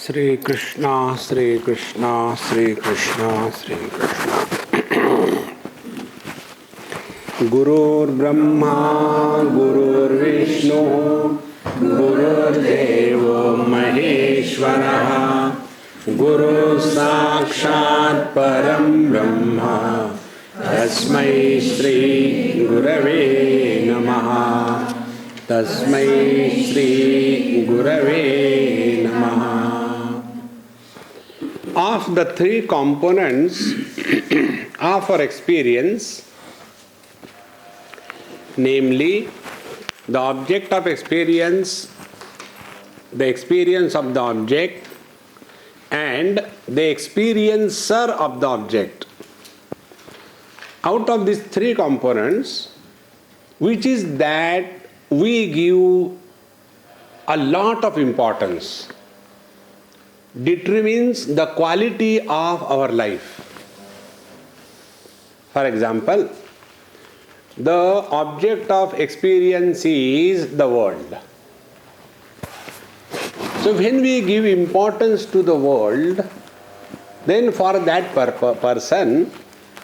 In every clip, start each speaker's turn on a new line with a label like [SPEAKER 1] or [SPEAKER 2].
[SPEAKER 1] Sri Krishna, Sri Krishna, Sri Krishna, Sri Krishna. Gurur Brahma, Gurur Vishnu, Gurur Devo Maheshwara, Guru Sakshat Param Brahma, Tasmai Shri Gurave Namaha. Tasmai Shri Gurave Namaha. Of the three components of our experience, namely the object of experience, the experience of the object, and the experiencer of the object, out of these three components, which is that we give a lot of importance, determines the quality of our life. For example, the object of experience is the world. So when we give importance to the world, then for that person,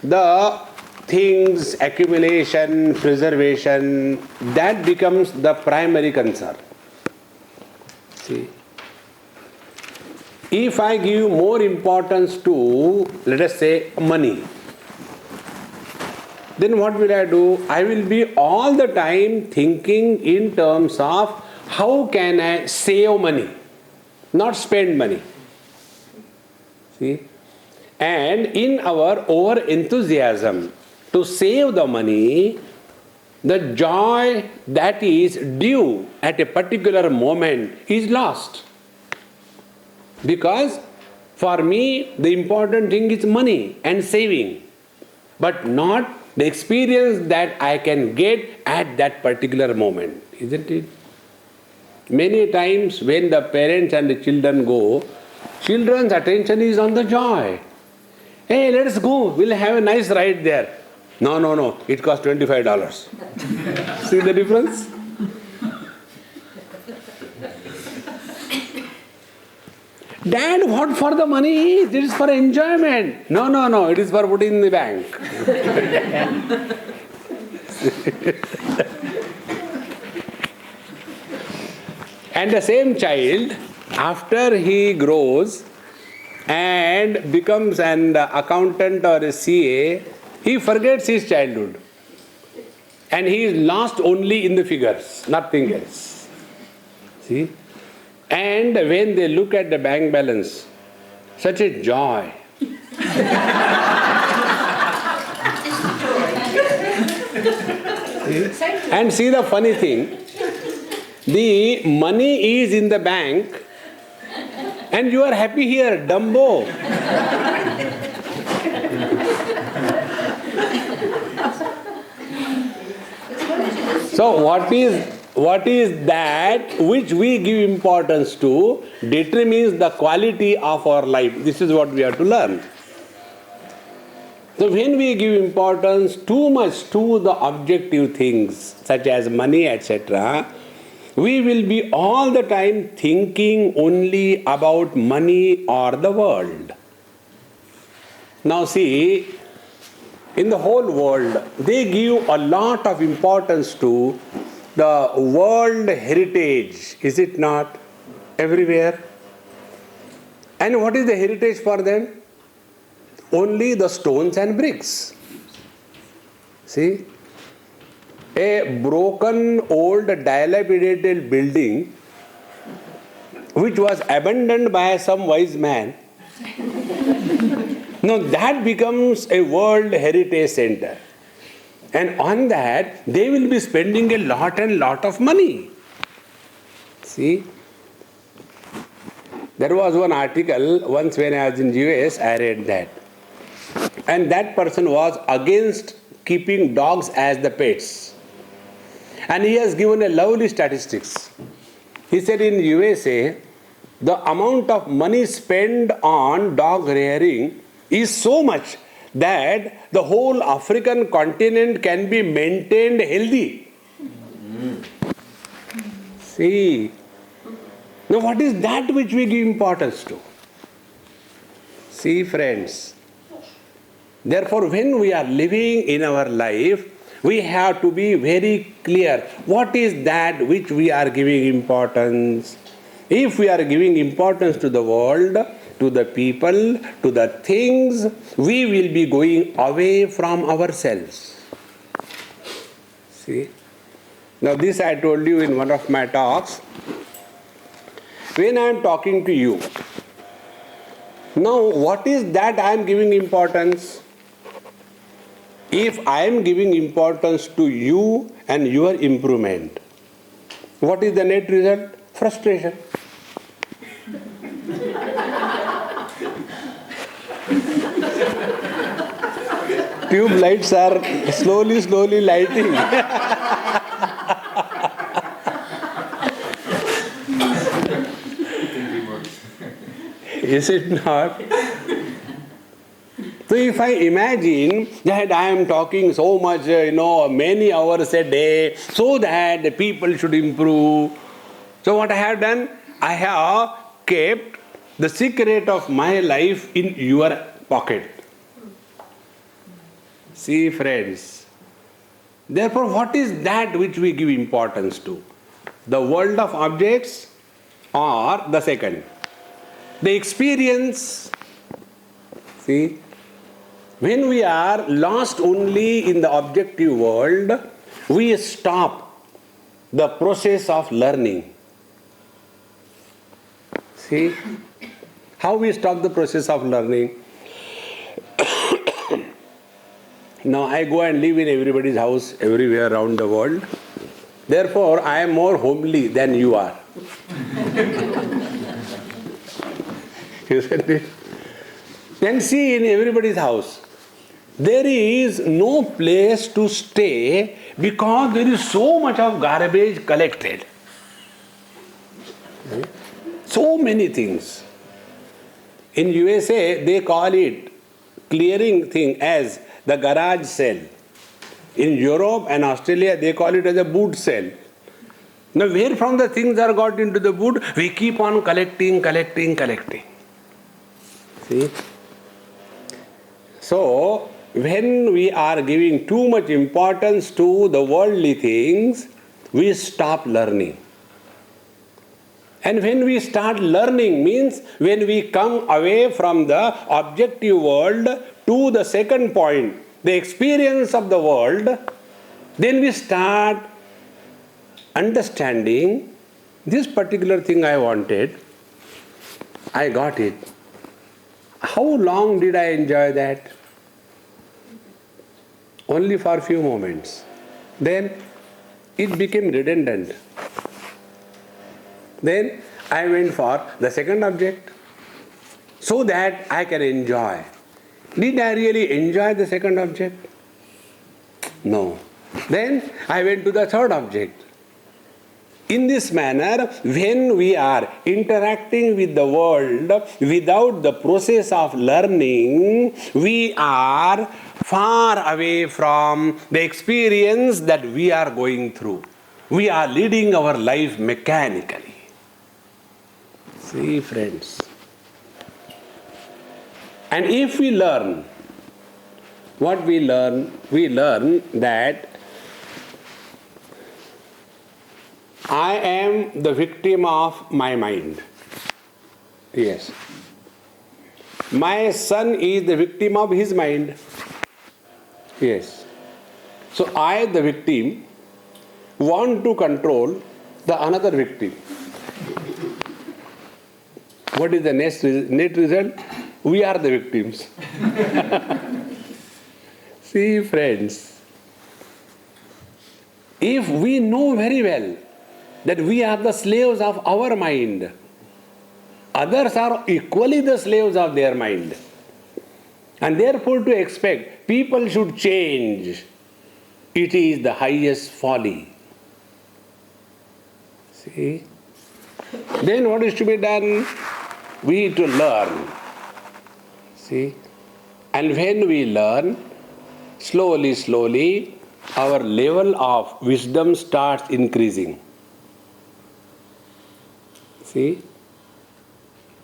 [SPEAKER 1] the things, accumulation, preservation, that becomes the primary concern. See, if I give more importance to, let us say, money, then what will I do? I will be all the time thinking in terms of how can I save money, not spend money. See? And in our over enthusiasm to save the money, the joy that is due at a particular moment is lost. Because for me, the important thing is money and saving, but not the experience that I can get at that particular moment, isn't it? Many times when the parents and the children go, children's attention is on the joy. Hey, let us go, we'll have a nice ride there. No, it costs $25. See the difference? Dad, what for the money? It is for enjoyment. No, it is for putting in the bank. And the same child, after he grows and becomes an accountant or a CA, he forgets his childhood. And he is lost only in the figures, nothing else. See? And when they look at the bank balance, such a joy. And see the funny thing, the money is in the bank and you are happy here, Dumbo. So what is that which we give importance to determines the quality of our life. This is what we have to learn. So when we give importance too much to the objective things such as money, etc., we will be all the time thinking only about money or the world. Now see, in the whole world, they give a lot of importance to the world heritage, is it not? Everywhere. And what is the heritage for them? Only the stones and bricks. See? A broken, old, dilapidated building which was abandoned by some wise man. Now that becomes a World Heritage Center. And on that, they will be spending a lot of money. See? There was one article, once when I was in US, I read that. And that person was against keeping dogs as the pets. And he has given a lovely statistics. He said in USA, the amount of money spent on dog rearing is so much that the whole African continent can be maintained healthy. See, Now, what is that which we give importance to? See, friends, therefore, when we are living in our life, we have to be very clear. What is that which we are giving importance? If we are giving importance to the world, to the people, to the things, we will be going away from ourselves. See? Now this I told you in one of my talks. When I am talking to you, now what is that I am giving importance? If I am giving importance to you and your improvement, what is the net result? Frustration. Tube lights are slowly lighting. Is it not? So if I imagine that I am talking so much, many hours a day, so that the people should improve. So what I have done? I have kept the secret of my life in your pocket. See, friends. Therefore, what is that which we give importance to? The world of objects or the second? The experience. See, when we are lost only in the objective world, we stop the process of learning. See, how we stop the process of learning? Now I go and live in everybody's house everywhere around the world. Therefore, I am more homely than you are. Isn't it? Then see, in everybody's house, there is no place to stay because there is so much of garbage collected. So many things. In USA, they call it clearing thing as the garage sale. In Europe and Australia, they call it as a boot sale. Now, where from the things are got into the boot, we keep on collecting. See? So, when we are giving too much importance to the worldly things, we stop learning. And when we start learning means when we come away from the objective world to the second point, the experience of the world, then we start understanding this particular thing I wanted, I got it. How long did I enjoy that? Only for a few moments. Then it became redundant. Then I went for the second object so that I can enjoy. Did I really enjoy the second object? No. Then I went to the third object. In this manner, when we are interacting with the world without the process of learning, we are far away from the experience that we are going through. We are leading our life mechanically. See, friends. And if we learn, what we learn? We learn that I am the victim of my mind. Yes. My son is the victim of his mind. Yes. So I, the victim, want to control the another victim. What is the net result? We are the victims. See, friends, if we know very well that we are the slaves of our mind, others are equally the slaves of their mind. And therefore to expect people should change, it is the highest folly. See? Then what is to be done? We need to learn. See? And when we learn, slowly, our level of wisdom starts increasing. See?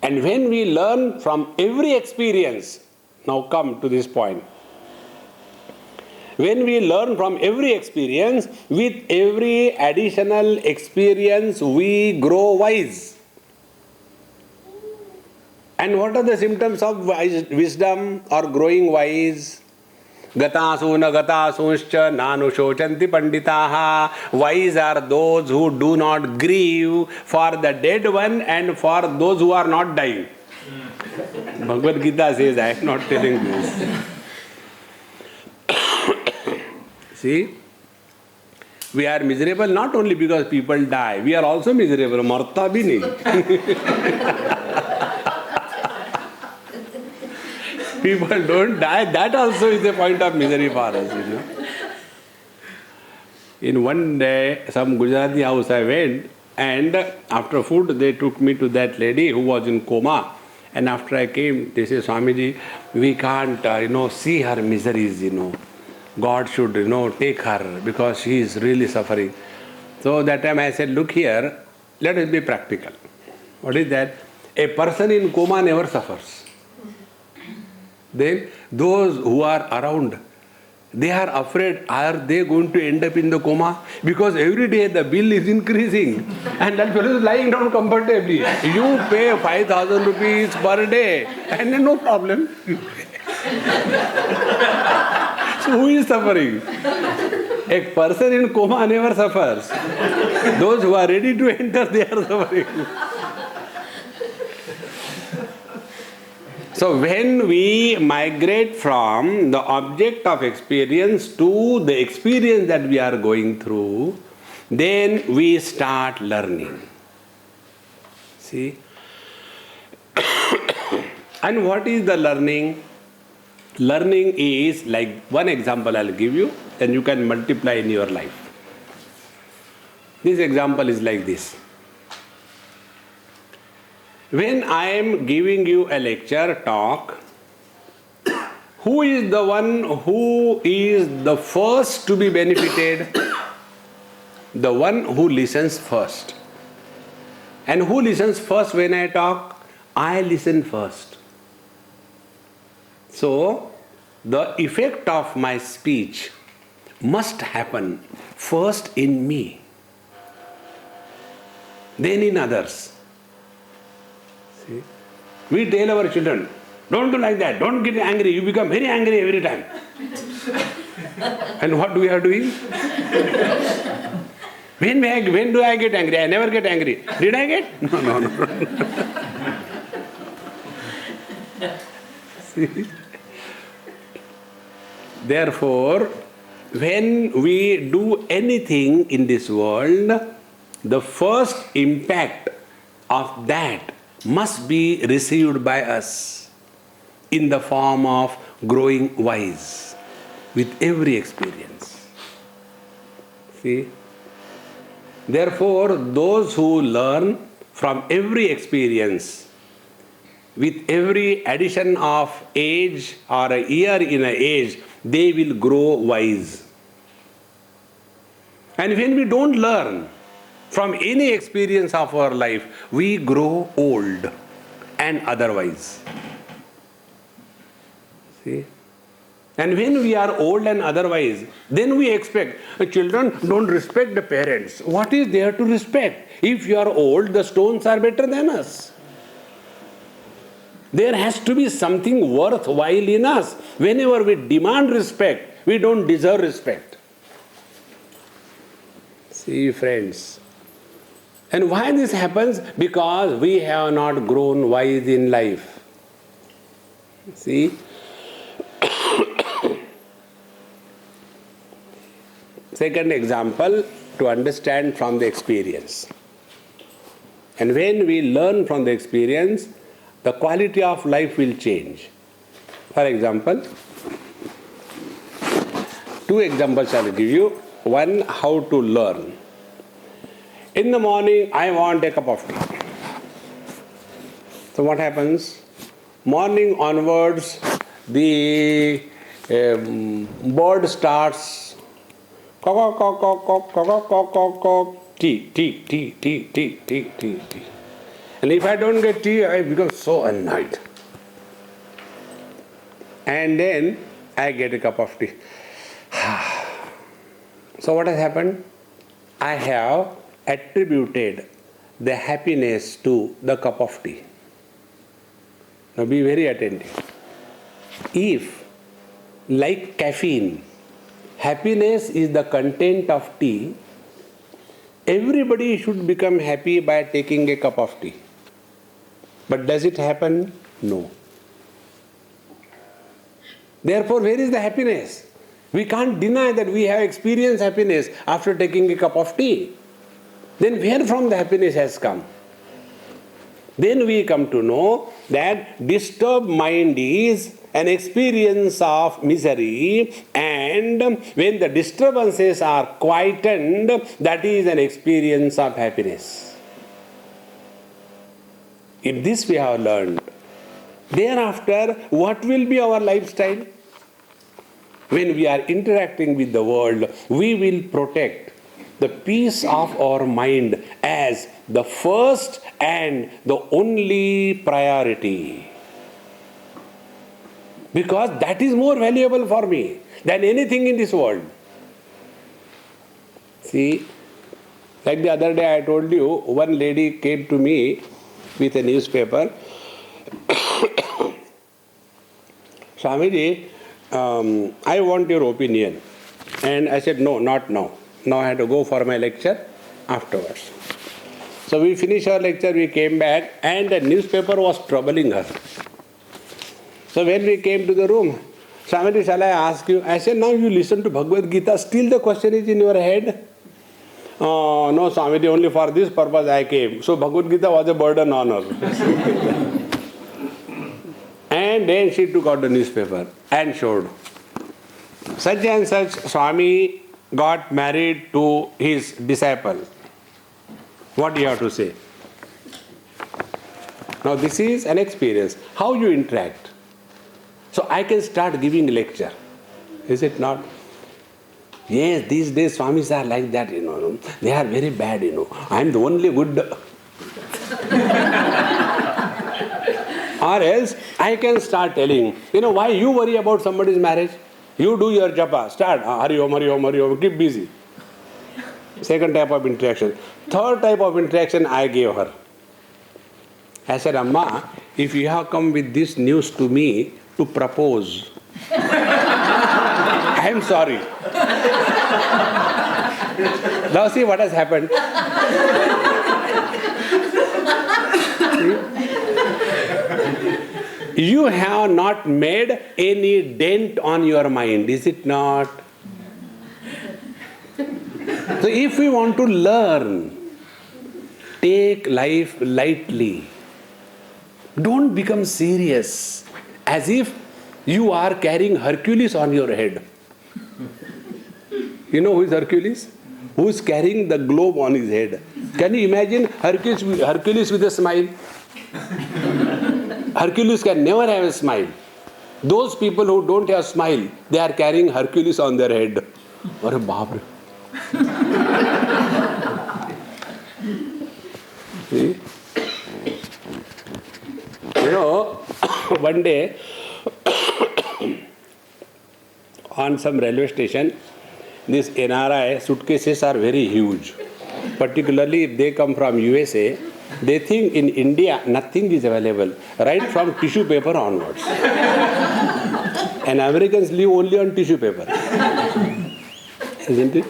[SPEAKER 1] And when we learn from every experience, now come to this point. When we learn from every experience, with every additional experience, we grow wise. And what are the symptoms of wisdom or growing wise? Gatasu na gatasunshcha nanushocanti panditaha. Wise are those who do not grieve for the dead one and for those who are not dying. Bhagavad Gita says, I am not telling this. See, we are miserable not only because people die, we are also miserable. Marta bhi nahi. People don't die, that also is a point of misery for us, In one day, some Gujarati house I went, and after food they took me to that lady who was in coma. And after I came, they say, Swamiji, we can't, see her miseries, God should, take her because she is really suffering. So that time I said, look here, let us be practical. What is that? A person in coma never suffers. Then those who are around, they are afraid, are they going to end up in the coma? Because every day the bill is increasing and that fellow is lying down comfortably. You pay 5,000 rupees per day and then no problem. So who is suffering? A person in coma never suffers. Those who are ready to enter, they are suffering. So when we migrate from the object of experience to the experience that we are going through, then we start learning. See? And what is the learning? Learning is like one example I'll give you, and you can multiply in your life. This example is like this. When I am giving you a lecture, talk, who is the one who is the first to be benefited? The one who listens first. And who listens first when I talk? I listen first. So, the effect of my speech must happen first in me, then in others. See? We tell our children, don't do like that, don't get angry, you become very angry every time. And what we are doing? When do I get angry? I never get angry. Did I get? No. See? Therefore, when we do anything in this world, the first impact of that must be received by us in the form of growing wise with every experience. See? Therefore, those who learn from every experience, with every addition of age or a year in an age, they will grow wise. And when we don't learn from any experience of our life, we grow old and otherwise. See? And when we are old and otherwise, then we expect children don't respect the parents. What is there to respect? If you are old, the stones are better than us. There has to be something worthwhile in us. Whenever we demand respect, we don't deserve respect. See, friends. And why this happens? Because we have not grown wise in life. See? Second example, to understand from the experience. And when we learn from the experience, the quality of life will change. For example, two examples I will give you. One, how to learn. In the morning, I want a cup of tea. So what happens? Morning onwards, the bird starts cock, cock, cock, cock, cock, cock, cock, cock, tea, tea, tea, tea, tea, tea, tea, tea. And if I don't get tea, I become so annoyed. And then I get a cup of tea. So what has happened? I have attributed the happiness to the cup of tea. Now be very attentive. If, like caffeine, happiness is the content of tea, everybody should become happy by taking a cup of tea. But does it happen? No. Therefore, where is the happiness? We can't deny that we have experienced happiness after taking a cup of tea. Then where from the happiness has come? Then we come to know that disturbed mind is an experience of misery, and when the disturbances are quietened, that is an experience of happiness. If this we have learned, thereafter, what will be our lifestyle? When we are interacting with the world, we will protect the peace of our mind as the first and the only priority. Because that is more valuable for me than anything in this world. See, like the other day I told you, one lady came to me with a newspaper. Swamiji, I want your opinion. And I said, no, not now. Now I had to go for my lecture afterwards. So we finished our lecture, we came back, and the newspaper was troubling her. So when we came to the room, Swamiji, shall I ask you? I said, now you listen to Bhagavad Gita, still the question is in your head? No, Swamiji, only for this purpose I came. So Bhagavad Gita was a burden on her. And then she took out the newspaper and showed. Such and such Swami got married to his disciple. What do you have to say? Now this is an experience. How you interact. So I can start giving a lecture. Is it not? Yes, these days Swamis are like that, They are very bad, I am the only good. Or else I can start telling, why you worry about somebody's marriage? You do your japa. Start. Hari Om, Hari Om, Hari Om. Keep busy. Second type of interaction. Third type of interaction I gave her. I said, Amma, if you have come with this news to me to propose, I am sorry. Now see what has happened. You have not made any dent on your mind, is it not? So if we want to learn, take life lightly. Don't become serious as if you are carrying Hercules on your head. You know who is Hercules? Who is carrying the globe on his head? Can you imagine Hercules with a smile? Hercules can never have a smile. Those people who don't have a smile, they are carrying Hercules on their head. Arre baap re. See? One day on some railway station, these NRI suitcases are very huge. Particularly if they come from USA, they think in India nothing is available, right from tissue paper onwards. And Americans live only on tissue paper. Isn't it?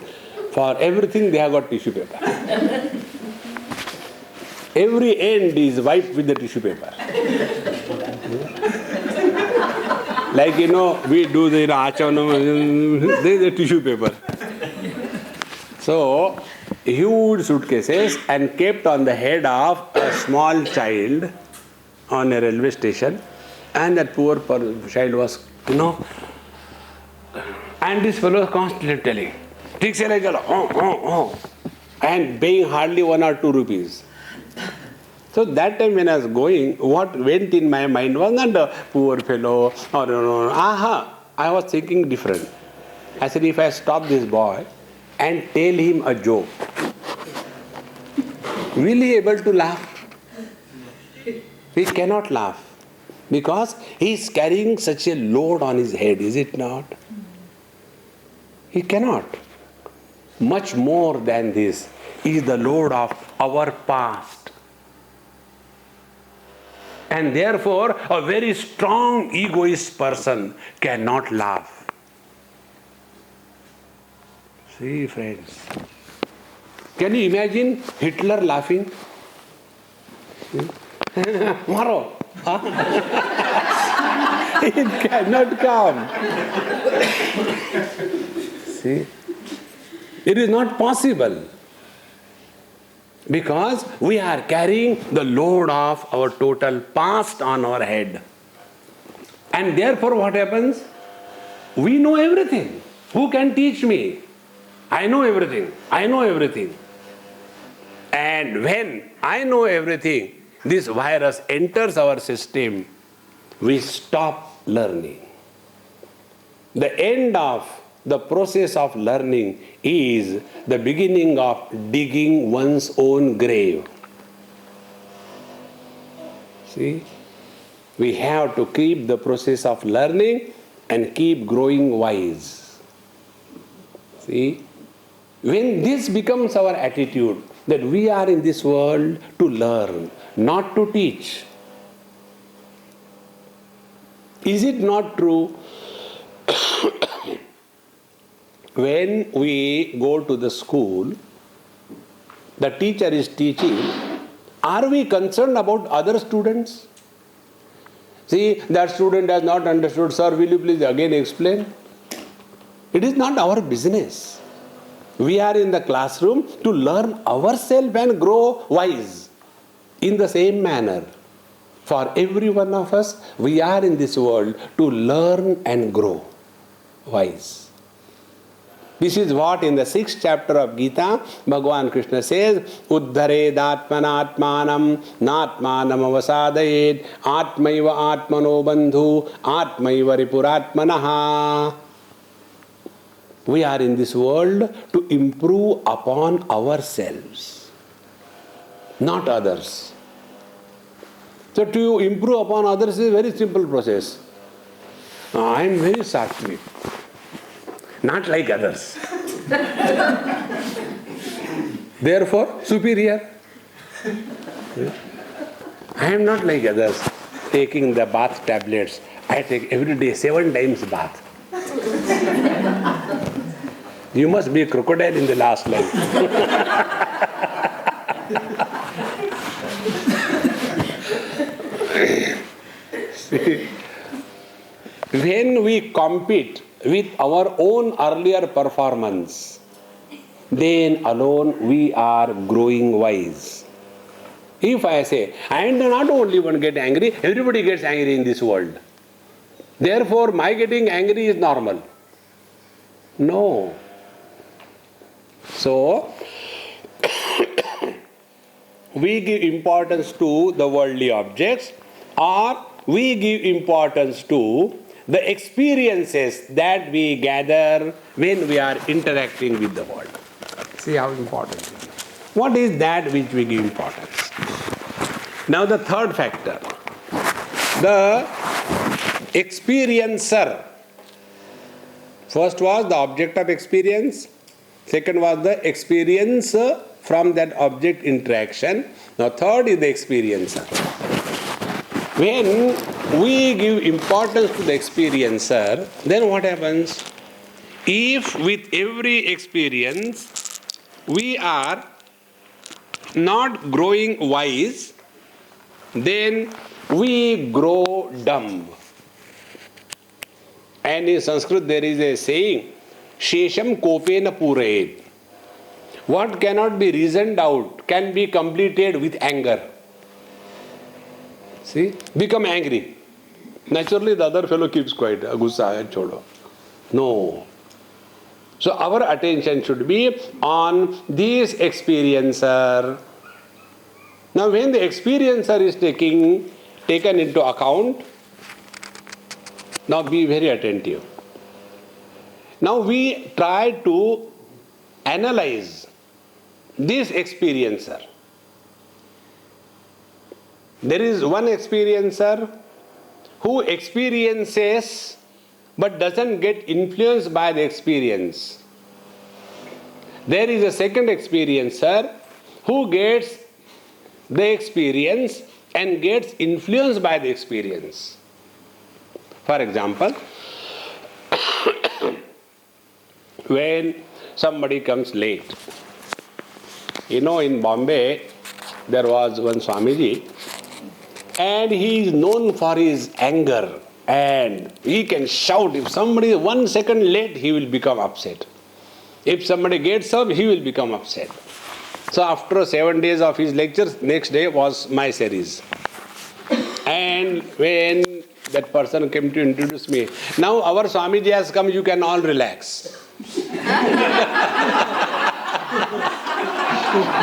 [SPEAKER 1] For everything they have got tissue paper. Every end is wiped with the tissue paper. Like, we do the achanam, there is a tissue paper. So, huge suitcases and kept on the head of a small child on a railway station, and that poor child was, and this fellow was constantly telling, "Theek se le chalo," and paying hardly 1 or 2 rupees. So that time when I was going, what went in my mind was not the poor fellow or I was thinking different. I said, if I stop this boy and tell him a joke, will he able to laugh? He cannot laugh because he is carrying such a load on his head, is it not? He cannot. Much more than this is the load of our past. And therefore, a very strong egoist person cannot laugh. See, friends. Can you imagine Hitler laughing? Maro. It cannot come. See? It is not possible. Because we are carrying the load of our total past on our head. And therefore what happens? We know everything. Who can teach me? I know everything. I know everything. And when I know everything, this virus enters our system, we stop learning. The end of the process of learning is the beginning of digging one's own grave. See? We have to keep the process of learning and keep growing wise. See? When this becomes our attitude, that we are in this world to learn, not to teach. Is it not true? When we go to the school, the teacher is teaching, are we concerned about other students? See, that student has not understood, sir, will you please again explain? It is not our business. We are in the classroom to learn ourselves and grow wise. In the same manner, for every one of us, we are in this world to learn and grow wise. This is what in the 6th chapter of Gita, Bhagavan Krishna says, Uddhared atmanatmanam natmanam avasadayed atmaiva atmano bandhu atmaiva ripuratmanaha. We are in this world to improve upon ourselves, not others. So to improve upon others is a very simple process. I am very sattvic. Not like others. Therefore, superior. I am not like others. Taking the bath tablets, I take every day 7 times bath. You must be a crocodile in the last life. See, when we compete with our own earlier performance, then alone we are growing wise. If I say, I am not only one get angry, everybody gets angry in this world. Therefore, my getting angry is normal. No. So, we give importance to the worldly objects, or we give importance to the experiences that we gather when we are interacting with the world. See how important it is. What is that which we give importance? Now the third factor, the experiencer. First was the object of experience. Second was the experience from that object interaction. Now third is the experiencer. When we give importance to the experiencer, then what happens? If with every experience we are not growing wise, then we grow dumb. And in Sanskrit there is a saying, Shesham kopena purayet. What cannot be reasoned out can be completed with anger. See? Become angry. Naturally the other fellow keeps quiet. Gussa hai, chodo. No. So our attention should be on this experiencer. Now when the experiencer is taken into account, now be very attentive. Now we try to analyze this experiencer. There is one experiencer who experiences but doesn't get influenced by the experience. There is a second experiencer who gets the experience and gets influenced by the experience. For example, when somebody comes late. In Bombay, there was one Swamiji, and he is known for his anger, and he can shout. If somebody is 1 second late, he will become upset. If somebody gets up, he will become upset. So after 7 days of his lectures, next day was my series. And when that person came to introduce me, now our Swamiji has come, you can all relax.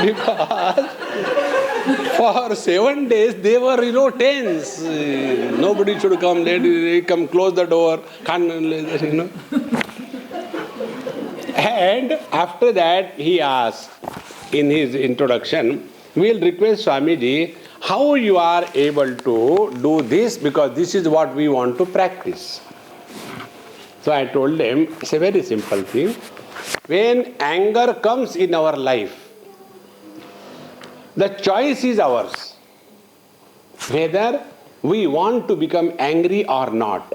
[SPEAKER 1] Because for 7 days they were, tense. Nobody should come late, come close the door, And after that he asked in his introduction, we'll request Swamiji, how you are able to do this, because this is what we want to practice. So I told him, it's a very simple thing. When anger comes in our life, the choice is ours, whether we want to become angry or not.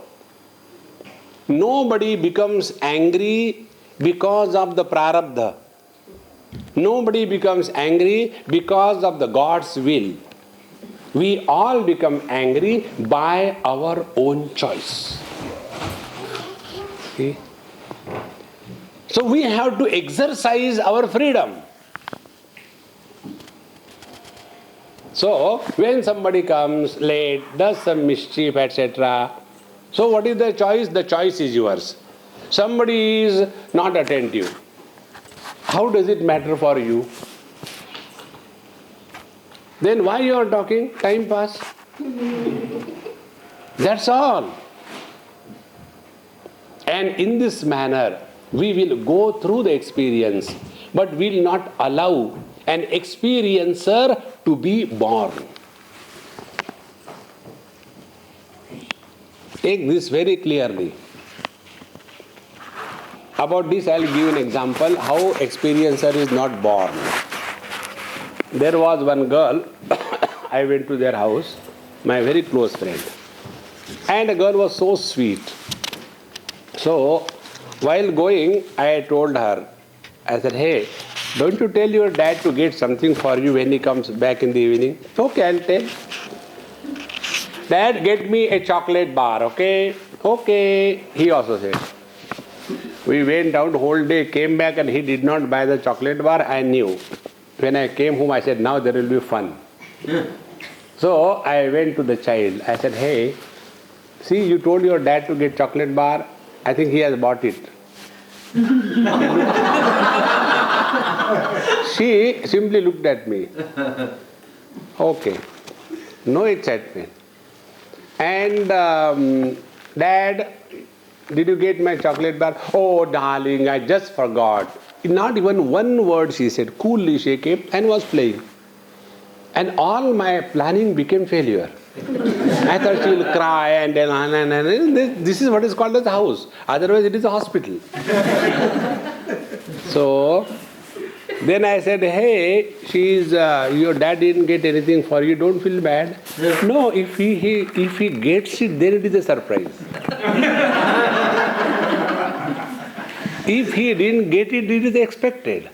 [SPEAKER 1] Nobody becomes angry because of the prarabdha. Nobody becomes angry because of the God's will. We all become angry by our own choice. See? So we have to exercise our freedom. So when somebody comes late, does some mischief, etc. So what is the choice? The choice is yours. Somebody is not attentive. How does it matter for you? Then why you are talking? Time pass. That's all. And in this manner, we will go through the experience, but will not allow an experiencer to be born. Take this very clearly. About this I will give an example how experiencer is not born. There was one girl, I went to their house, my very close friend. And the girl was so sweet. So, while going, I told her, I said, hey, don't you tell your dad to get something for you when he comes back in the evening? Okay, I'll tell. Dad, get me a chocolate bar, okay? Okay, he also said. We went out the whole day, came back and he did not buy the chocolate bar. I knew. When I came home, I said, now there will be fun. So I went to the child. I said, hey, see, you told your dad to get chocolate bar. I think he has bought it. She simply looked at me. Okay. No excitement. And Dad, did you get my chocolate bar? Oh, darling, I just forgot. Not even one word she said. Coolly she came and was playing. And all my planning became failure. I thought she will cry and then this is what is called as a house. Otherwise it is a hospital. So then I said, hey, your dad didn't get anything for you, don't feel bad. No, if he gets it, then it is a surprise. If he didn't get it, it is expected.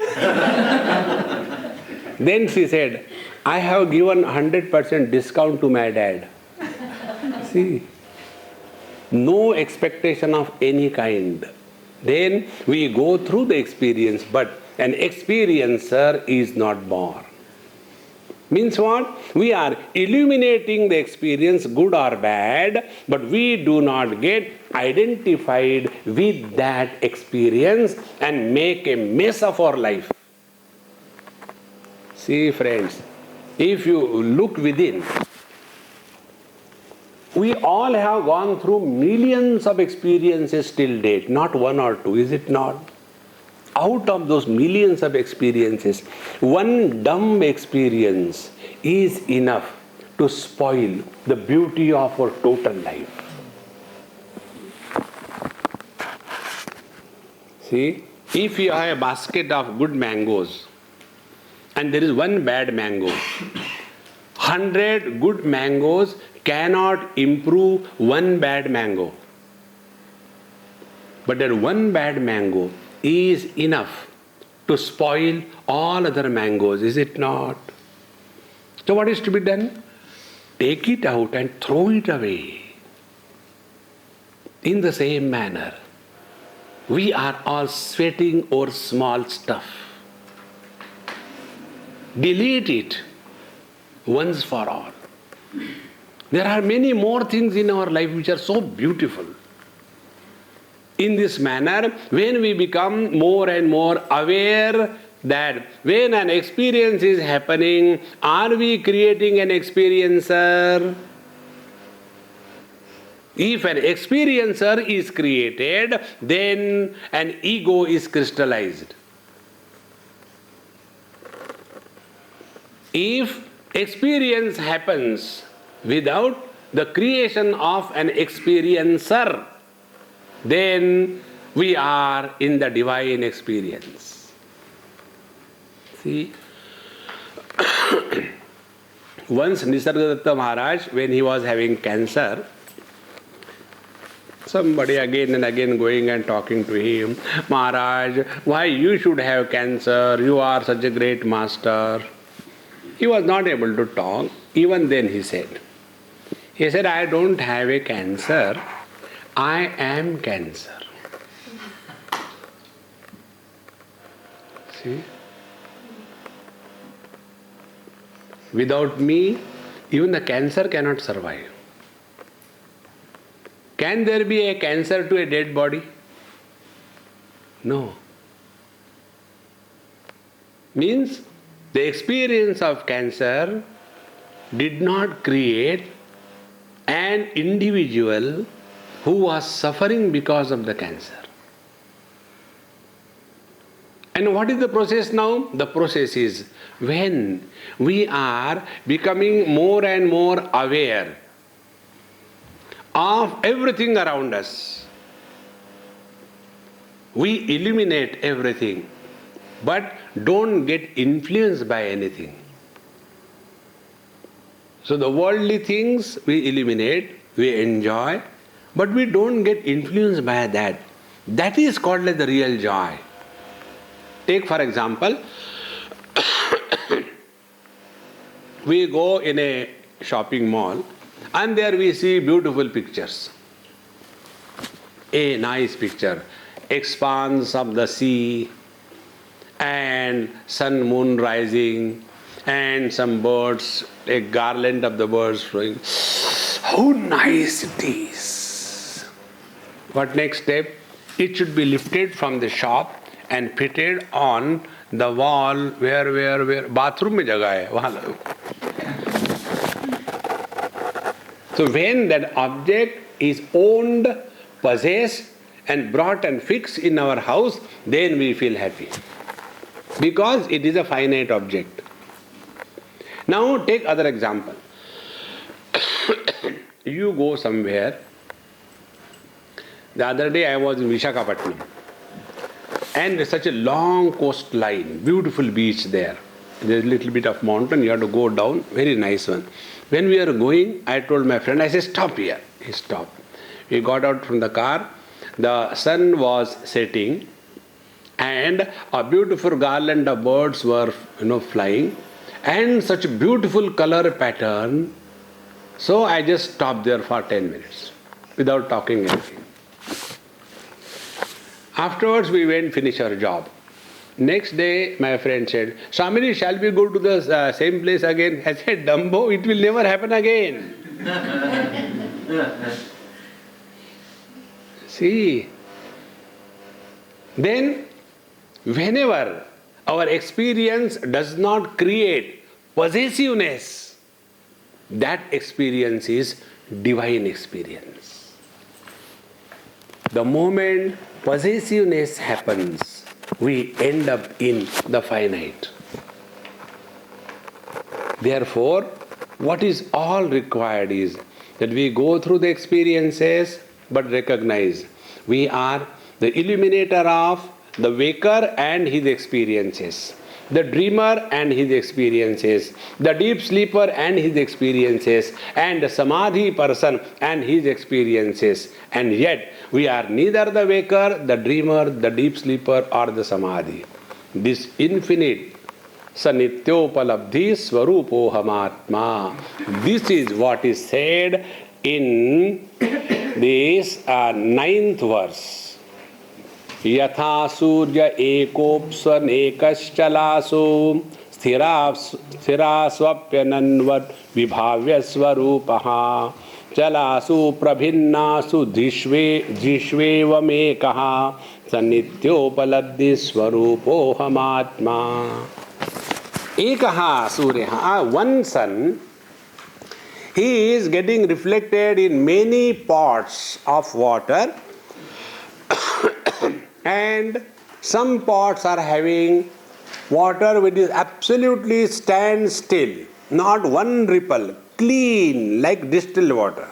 [SPEAKER 1] Then she said, I have given 100% discount to my dad. See, no expectation of any kind. Then we go through the experience, but an experiencer is not born. Means what? We are illuminating the experience, good or bad, but we do not get identified with that experience and make a mess of our life. See, friends, if you look within, we all have gone through millions of experiences till date, not one or two, is it not? Out of those millions of experiences, one dumb experience is enough to spoil the beauty of our total life. See, if you have a basket of good mangoes and there is one bad mango, 100 good mangoes cannot improve one bad mango. But that one bad mango is enough to spoil all other mangoes, is it not? So what is to be done? Take it out and throw it away. In the same manner, we are all sweating over small stuff. Delete it once for all. There are many more things in our life which are so beautiful. In this manner, when we become more and more aware that when an experience is happening, are we creating an experiencer? If an experiencer is created, then an ego is crystallized. If experience happens without the creation of an experiencer, then we are in the divine experience. See? Once Nisargadatta Maharaj, when he was having cancer, somebody again and again going and talking to him, Maharaj, why you should have cancer? You are such a great master. He was not able to talk. Even then he said, I don't have a cancer. I am cancer. See? Without me, even the cancer cannot survive. Can there be a cancer to a dead body? No. Means the experience of cancer did not create an individual who was suffering because of the cancer. And what is the process now? The process is when we are becoming more and more aware of everything around us, we eliminate everything, but don't get influenced by anything. So the worldly things we eliminate, we enjoy, but we don't get influenced by that. That is called as the real joy. Take for example, we go in a shopping mall and there we see beautiful pictures. A nice picture, expanse of the sea and sun moon rising and some birds, a garland of the birds flowing. How nice it is! What next step? It should be lifted from the shop and fitted on the wall where bathroom mein jagah hai, wahan lagao. So when that object is owned, possessed and brought and fixed in our house, then we feel happy. Because it is a finite object. Now take other example. You go somewhere. The other day I was in Visakhapatnam. And there's such a long coastline, beautiful beach there. There's a little bit of mountain, you have to go down, very nice one. When we are going, I told my friend, I said, stop here. He stopped. We got out from the car, the sun was setting, and a beautiful garland of birds were flying, and such a beautiful color pattern. So I just stopped there for 10 minutes without talking anything. Afterwards we went finish our job. Next day my friend said, Swamiji, shall we go to the same place again? I said, Dumbo, it will never happen again. See, then whenever our experience does not create possessiveness, that experience is divine experience. The moment possessiveness happens, we end up in the finite. Therefore, What is all required is that we go through the experiences but recognize we are the illuminator of the waker and his experiences, the dreamer and his experiences, the deep sleeper and his experiences, and the samadhi person and his experiences. And yet we are neither the waker, the dreamer, the deep sleeper, or the samadhi. This infinite Sanityopalabdhi Swarupohamatma. This is what is said in this 9th verse. Yatha surya ekopsan ekaschalasu sthira swapyananvad vibhavya swarupaha chalasu prabhinnasu dhishvevamekaha sanityopalabdhi swarupohamatma. Ekaha suryaha, one sun, he is getting reflected in many pots of water, and some pots are having water which is absolutely stand still, not one ripple, clean like distilled water.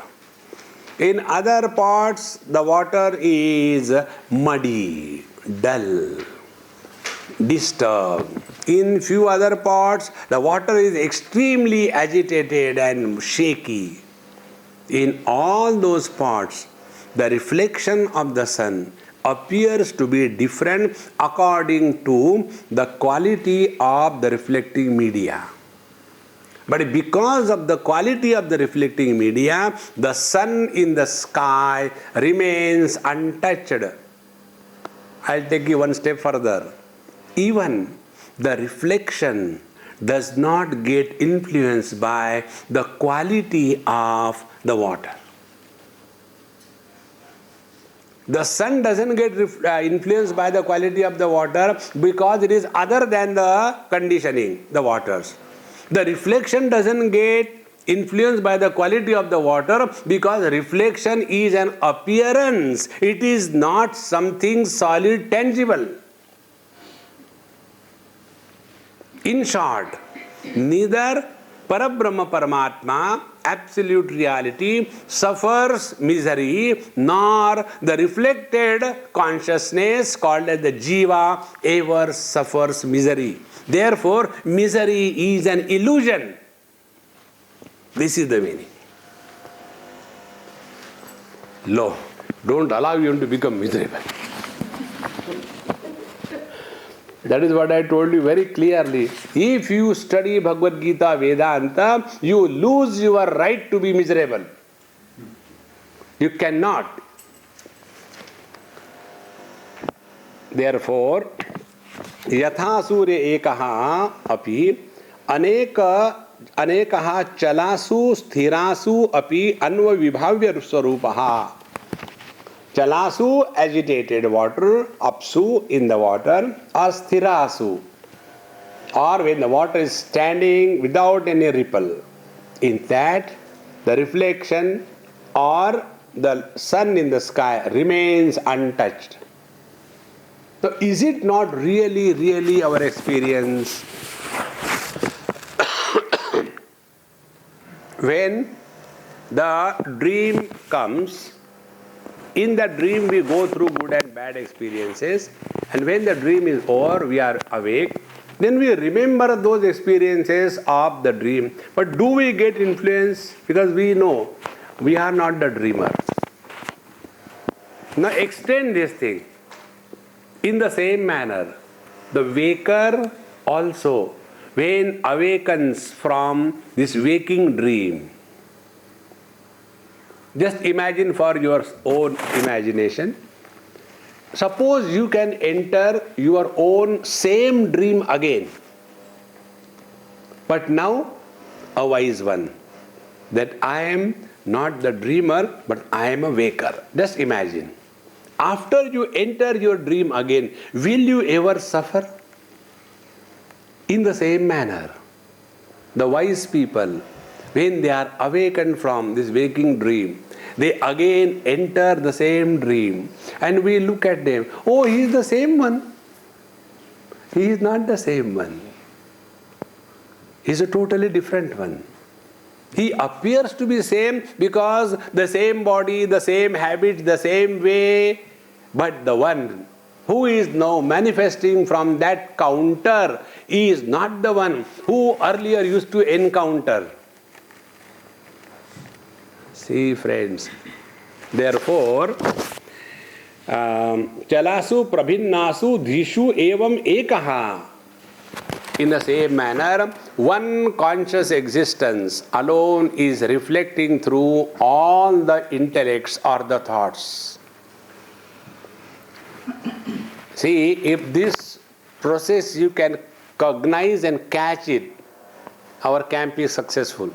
[SPEAKER 1] In other pots the water is muddy, dull, disturbed. In few other pots the water is extremely agitated and shaky. In all those pots the reflection of the sun appears to be different according to the quality of the reflecting media. But because of the quality of the reflecting media, the sun in the sky remains untouched. I'll take you one step further. Even the reflection does not get influenced by the quality of the water. The sun doesn't get influenced by the quality of the water because it is other than the conditioning, the waters. The reflection doesn't get influenced by the quality of the water because reflection is an appearance. It is not something solid, tangible. In short, neither Parabrahma Paramatma, absolute reality, suffers misery, nor the reflected consciousness called as the Jiva ever suffers misery. Therefore, misery is an illusion. This is the meaning. Lo, don't allow him to become miserable. That is what I told you very clearly. If you study Bhagavad Gita, Vedanta, you lose your right to be miserable. You cannot. Therefore, yatha surya ekaha api anekaha chalasu sthirasu api anva vibhavya swarupaha. Chalasu, agitated water, apsu, in the water, or sthirasu, or when the water is standing without any ripple. In that, the reflection or the sun in the sky remains untouched. So is it not really our experience? When the dream comes, in that dream we go through good and bad experiences, and when the dream is over, we are awake, then we remember those experiences of the dream. But do we get influence? Because we know we are not the dreamer. Now extend this thing. In the same manner, the waker also, when awakens from this waking dream, just imagine for your own imagination. Suppose you can enter your own same dream again. But now, a wise one, that I am not the dreamer, but I am a waker. Just imagine. After you enter your dream again, will you ever suffer? In the same manner, the wise people, when they are awakened from this waking dream, they again enter the same dream, and we look at them. Oh, he is the same one. He is not the same one. He is a totally different one. He appears to be same because the same body, the same habits, the same way. But the one who is now manifesting from that counter is not the one who earlier used to encounter. See, friends, therefore, chalasu prabhinnasu dhishu evam ekaha. In the same manner, one conscious existence alone is reflecting through all the intellects or the thoughts. See, if this process you can cognize and catch it, our camp is successful.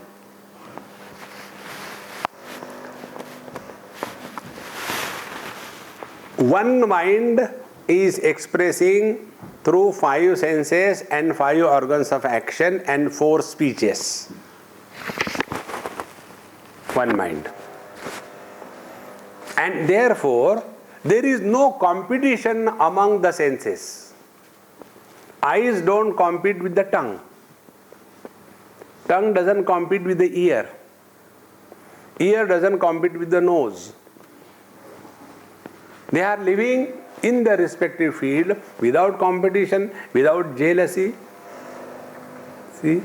[SPEAKER 1] One mind is expressing through 5 senses and 5 organs of action and 4 speeches. One mind. And therefore, there is no competition among the senses. Eyes don't compete with the tongue. Tongue doesn't compete with the ear. Ear doesn't compete with the nose. They are living in the respective field without competition, without jealousy. See?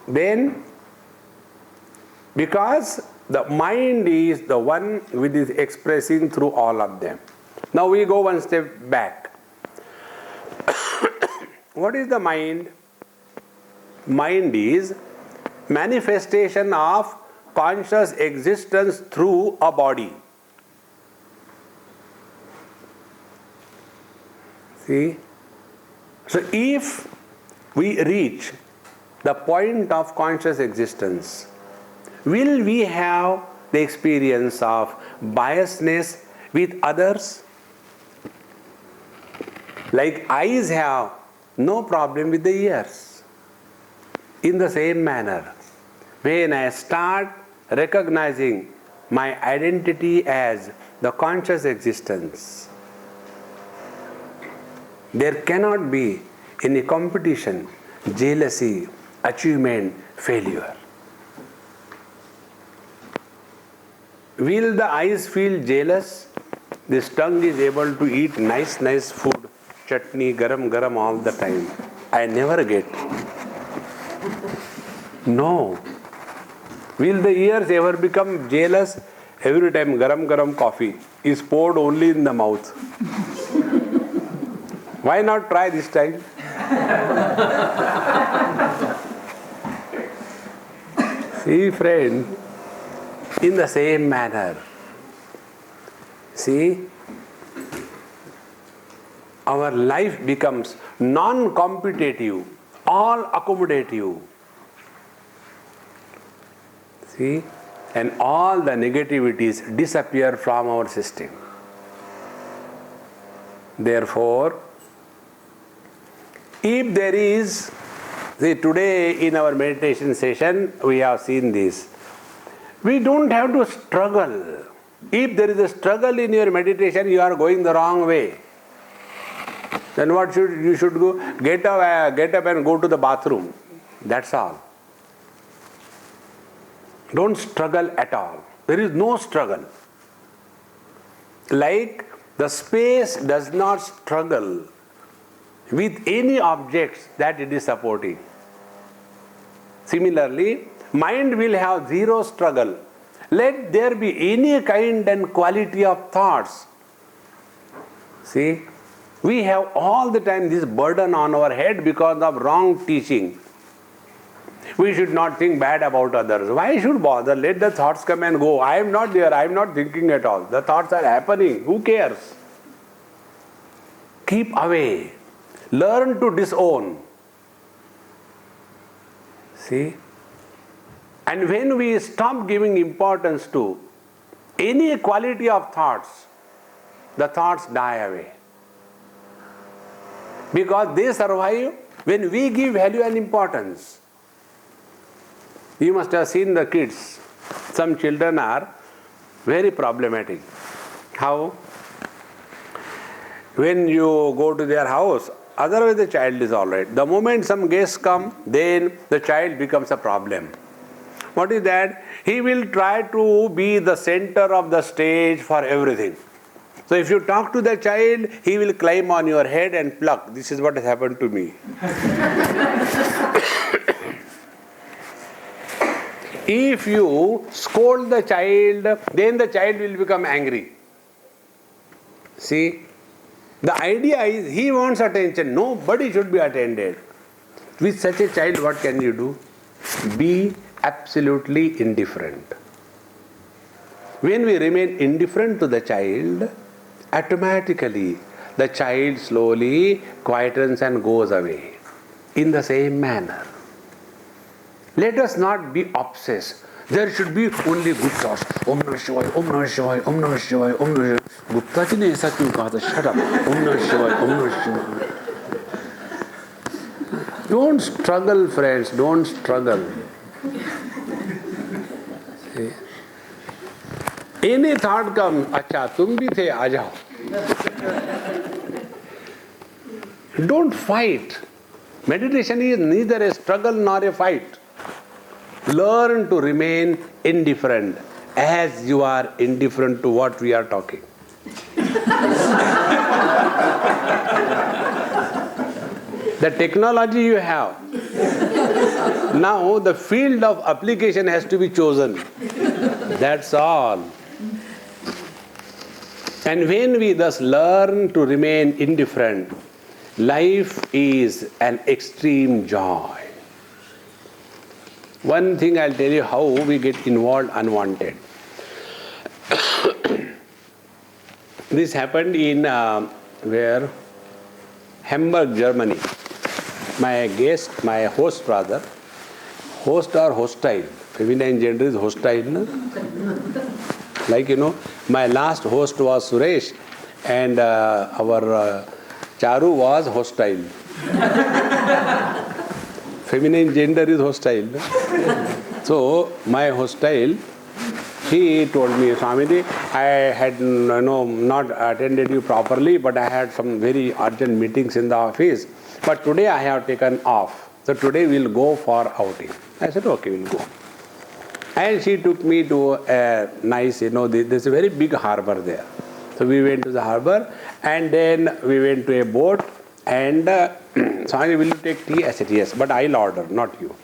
[SPEAKER 1] Then, because the mind is the one which is expressing through all of them. Now we go one step back. What is the mind? Mind is manifestation of conscious existence through a body. See? So if we reach the point of conscious existence, will we have the experience of biasness with others? Like eyes have no problem with the ears. In the same manner, when I start recognizing my identity as the conscious existence, there cannot be any competition, jealousy, achievement, failure. Will the eyes feel jealous? This tongue is able to eat nice food, chutney, garam all the time. I never get. No. Will the ears ever become jealous? Every time garam coffee is poured only in the mouth. Why not try this time? See, friend, in the same manner, see, our life becomes non-competitive, all accommodative. See, and all the negativities disappear from our system. Therefore, if there is, see, today in our meditation session we have seen this. We don't have to struggle. If there is a struggle in your meditation, you are going the wrong way. Then what you should do? Get up and go to the bathroom. That's all. Don't struggle at all. There is no struggle. Like the space does not struggle with any objects that it is supporting. Similarly, mind will have zero struggle. Let there be any kind and quality of thoughts. See, we have all the time this burden on our head because of wrong teaching. We should not think bad about others. Why should bother? Let the thoughts come and go. I am not there. I am not thinking at all. The thoughts are happening. Who cares? Keep away. Learn to disown. See? And when we stop giving importance to any quality of thoughts, the thoughts die away. Because they survive when we give value and importance. You must have seen the kids. Some children are very problematic. How? When you go to their house, Otherwise the child is all right. The moment some guests come, then the child becomes a problem. What is that? He will try to be the center of the stage for everything. So if you talk to the child, he will climb on your head and pluck. This is what has happened to me. If you scold the child, then the child will become angry. See? The idea is he wants attention. Nobody should be attended. With such a child, what can you do? Be absolutely indifferent. When we remain indifferent to the child, automatically the child slowly quietens and goes away. In the same manner, let us not be obsessed. There should be only good thoughts. Om Namah Shivaya, Om Namah Shivaya, Om Namah Shivaya, Om Namah Shivaya. Gupta ji ne aisa kyun kaha tha? Shut up. Om Namah Shivaya, Om Namah Shivaya. Don't struggle, friends. Don't struggle. See? Any thought comes, acha, tum bhi the, aa jao. Don't fight. Meditation is neither a struggle nor a fight. Learn to remain indifferent as you are indifferent to what we are talking. The technology you have, now the field of application has to be chosen. That's all. And when we thus learn to remain indifferent, life is an extreme joy. One thing I'll tell you how we get involved unwanted. This happened in where? Hamburg, Germany. My guest, my host rather, host or hostile, feminine gender is hostile, no? Like my last host was Suresh and our Charu was hostile. Feminine gender is hostile. So my hostile, he told me, Swamiji, I had not attended you properly, but I had some very urgent meetings in the office. But today I have taken off. So today we'll go for outing. I said, okay, we'll go. And she took me to a nice, there's a very big harbor there. So we went to the harbor and then we went to a boat and Swami, will you take tea? I said, yes, but I'll order, not you.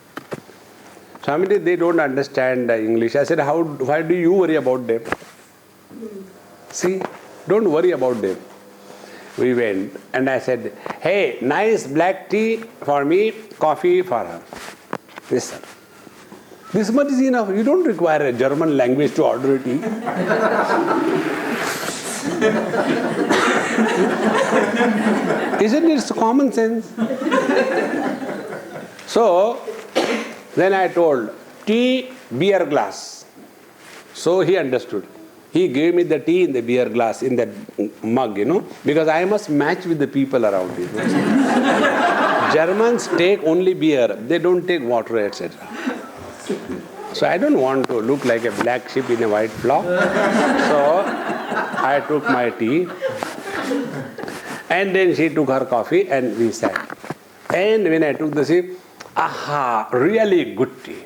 [SPEAKER 1] Swami, they don't understand English. I said, why do you worry about them? See, don't worry about them. We went and I said, hey, nice black tea for me, coffee for her. Yes, sir. This much is enough. You don't require a German language to order a tea. Isn't it common sense? So, then I told, tea, beer glass. So he understood. He gave me the tea in the beer glass, in that mug, because I must match with the people around me. Germans take only beer. They don't take water, etc. So I don't want to look like a black sheep in a white flock. So I took my tea. And then she took her coffee and we sat. And when I took the sip, aha, really good tea.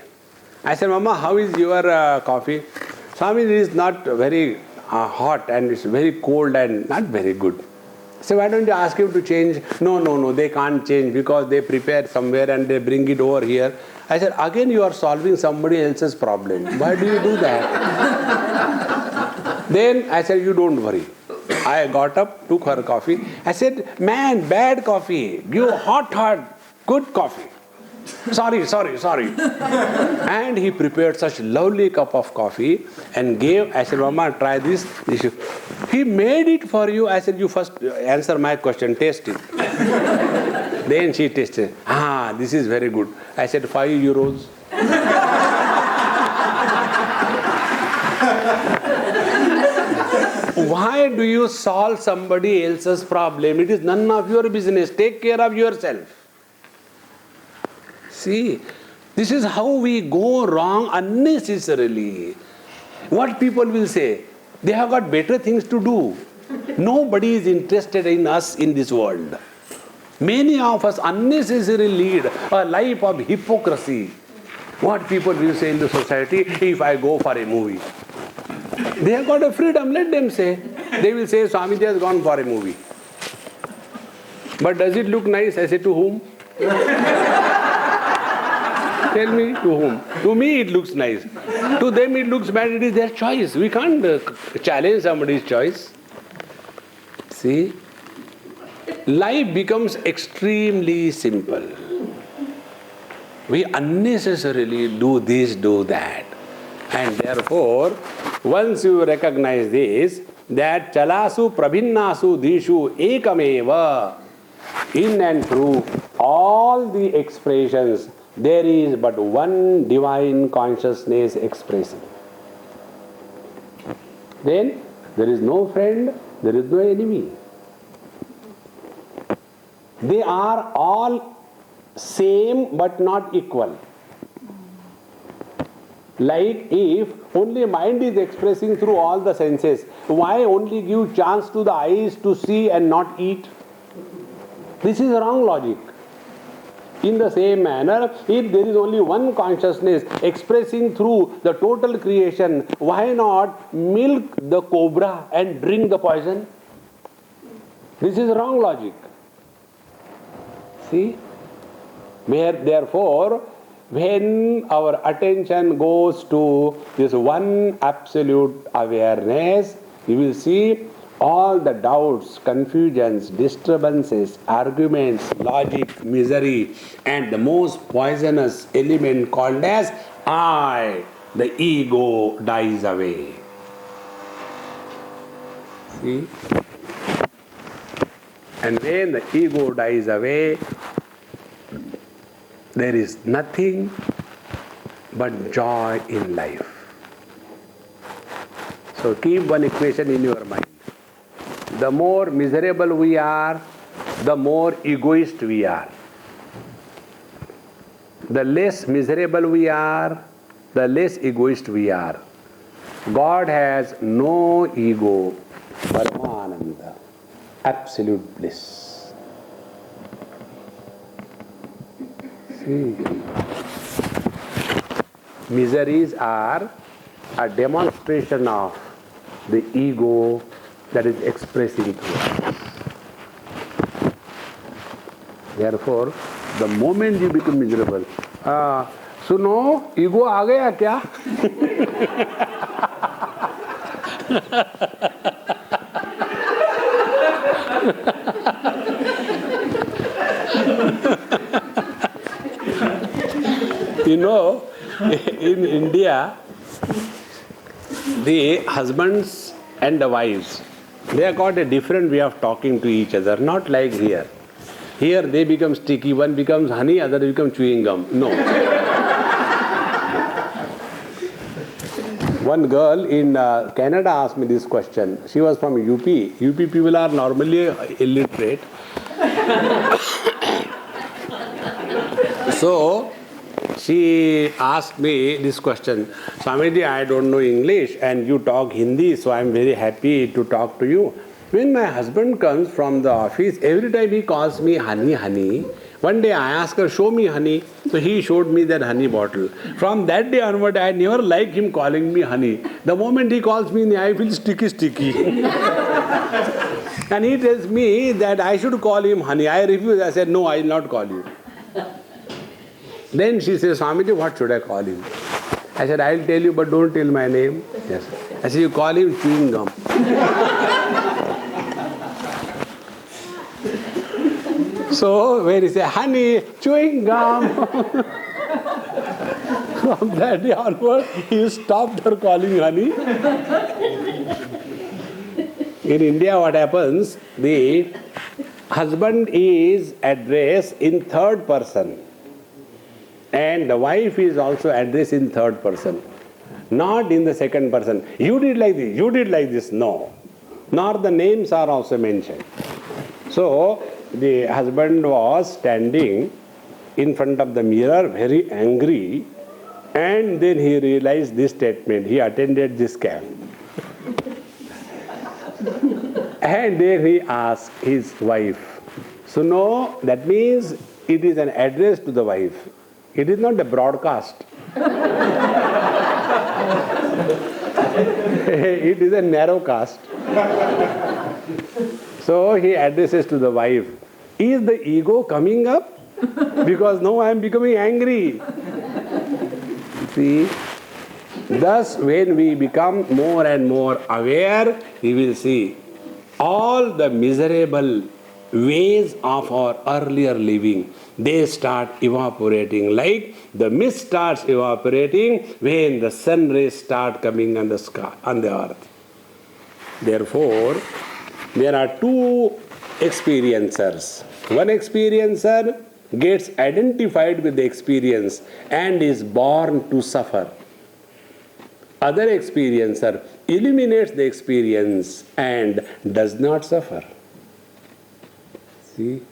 [SPEAKER 1] I said, Mama, how is your coffee? Swami, it is not very hot and it's very cold and not very good. So why don't you ask him to change? No, they can't change because they prepare somewhere and they bring it over here. I said, again you are solving somebody else's problem. Why do you do that? Then I said, you don't worry. I got up, took her coffee. I said, man, bad coffee. Give hot, good coffee. Sorry. And he prepared such lovely cup of coffee and gave. I said, Mama, try this. He made it for you. I said, you first answer my question, taste it. Then she tasted. This is very good. I said, 5 euros. Why do you solve somebody else's problem? It is none of your business. Take care of yourself. See, this is how we go wrong unnecessarily. What people will say? They have got better things to do. Nobody is interested in us in this world. Many of us unnecessarily lead a life of hypocrisy. What people will say in the society if I go for a movie? They have got a freedom, let them say. They will say Swamiji has gone for a movie. But does it look nice? I say, to whom? Tell me, to whom? To me it looks nice. To them it looks bad, it is their choice. We can't challenge somebody's choice. See? Life becomes extremely simple. We unnecessarily do this, do that. And therefore, once you recognize this, that chalasu prabhinnasu dishu ekameva, in and through all the expressions, there is but one divine consciousness expressing. Then there is no friend, there is no enemy. They are all same but not equal. Like if only mind is expressing through all the senses, why only give chance to the eyes to see and not eat? This is wrong logic. In the same manner, if there is only one consciousness expressing through the total creation, why not milk the cobra and drink the poison? This is wrong logic. See? Therefore, when our attention goes to this one absolute awareness, you will see all the doubts, confusions, disturbances, arguments, logic, misery, and the most poisonous element called as I, the ego, dies away. See? And when the ego dies away, there is nothing but joy in life. So keep one equation in your mind. The more miserable we are, the more egoist we are. The less miserable we are, the less egoist we are. God has no ego, Paramananda, absolute bliss. See, miseries are a demonstration of the ego that is expressing through us. Therefore, the moment you become miserable, सुनो, ego आ गया क्या? You know, in India, the husbands and the wives, they have got a different way of talking to each other, not like here. Here they become sticky, one becomes honey, other becomes chewing gum. No. One girl in Canada asked me this question. She was from UP. UP people are normally illiterate. So, she asked me this question, Swamiji, I don't know English and you talk Hindi, so I am very happy to talk to you. When my husband comes from the office, every time he calls me honey, honey. One day I asked her, show me honey. So he showed me that honey bottle. From that day onward, I never like him calling me honey. The moment he calls me, I feel sticky, sticky. And he tells me that I should call him honey. I refuse. I said, no, I will not call you. Then she says, Swamiji, what should I call him? I said, I will tell you, but don't tell my name. Yes. I said, you call him chewing gum. So when he said, honey, chewing gum. From that day onward, he stopped her calling honey. In India, what happens? The husband is addressed in third person. And the wife is also addressed in third person, not in the second person. You did like this, you did like this. No. Nor the names are also mentioned. So, the husband was standing in front of the mirror, very angry, and then he realized this statement. He attended this camp. And then he asked his wife, Suno, that means it is an address to the wife. It is not a broadcast. It is a narrowcast. So he addresses to the wife. Is the ego coming up? Because now I am becoming angry. See? Thus, when we become more and more aware, we will see all the miserable ways of our earlier living, they start evaporating, like the mist starts evaporating when the sun rays start coming on the sky, on the earth. Therefore, there are two experiencers. One experiencer gets identified with the experience and is born to suffer. Other experiencer eliminates the experience and does not suffer. See?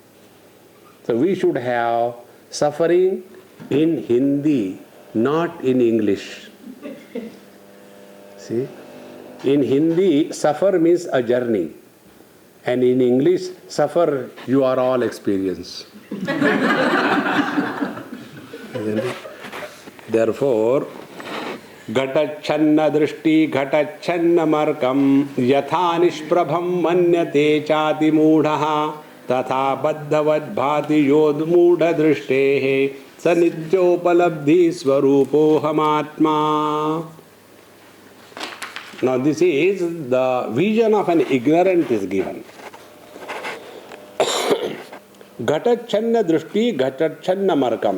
[SPEAKER 1] So we should have suffering in Hindi, not in English. See? In Hindi, suffer means a journey. And in English, suffer, you are all experience. Therefore, घटच्छन्न दृष्टि घटच्छन्न मर्कम यथा निष्प्रभम मन्यते चाति मूढ़ः तथा बद्धवद् भाति योद्मूढ़ दृष्टेः स नित्योपलब्धि स्वरूपोऽहमात्मा. Now this is the vision of an ignorant is given. घटच्छन्न दृष्टि घटच्छन्न मर्कम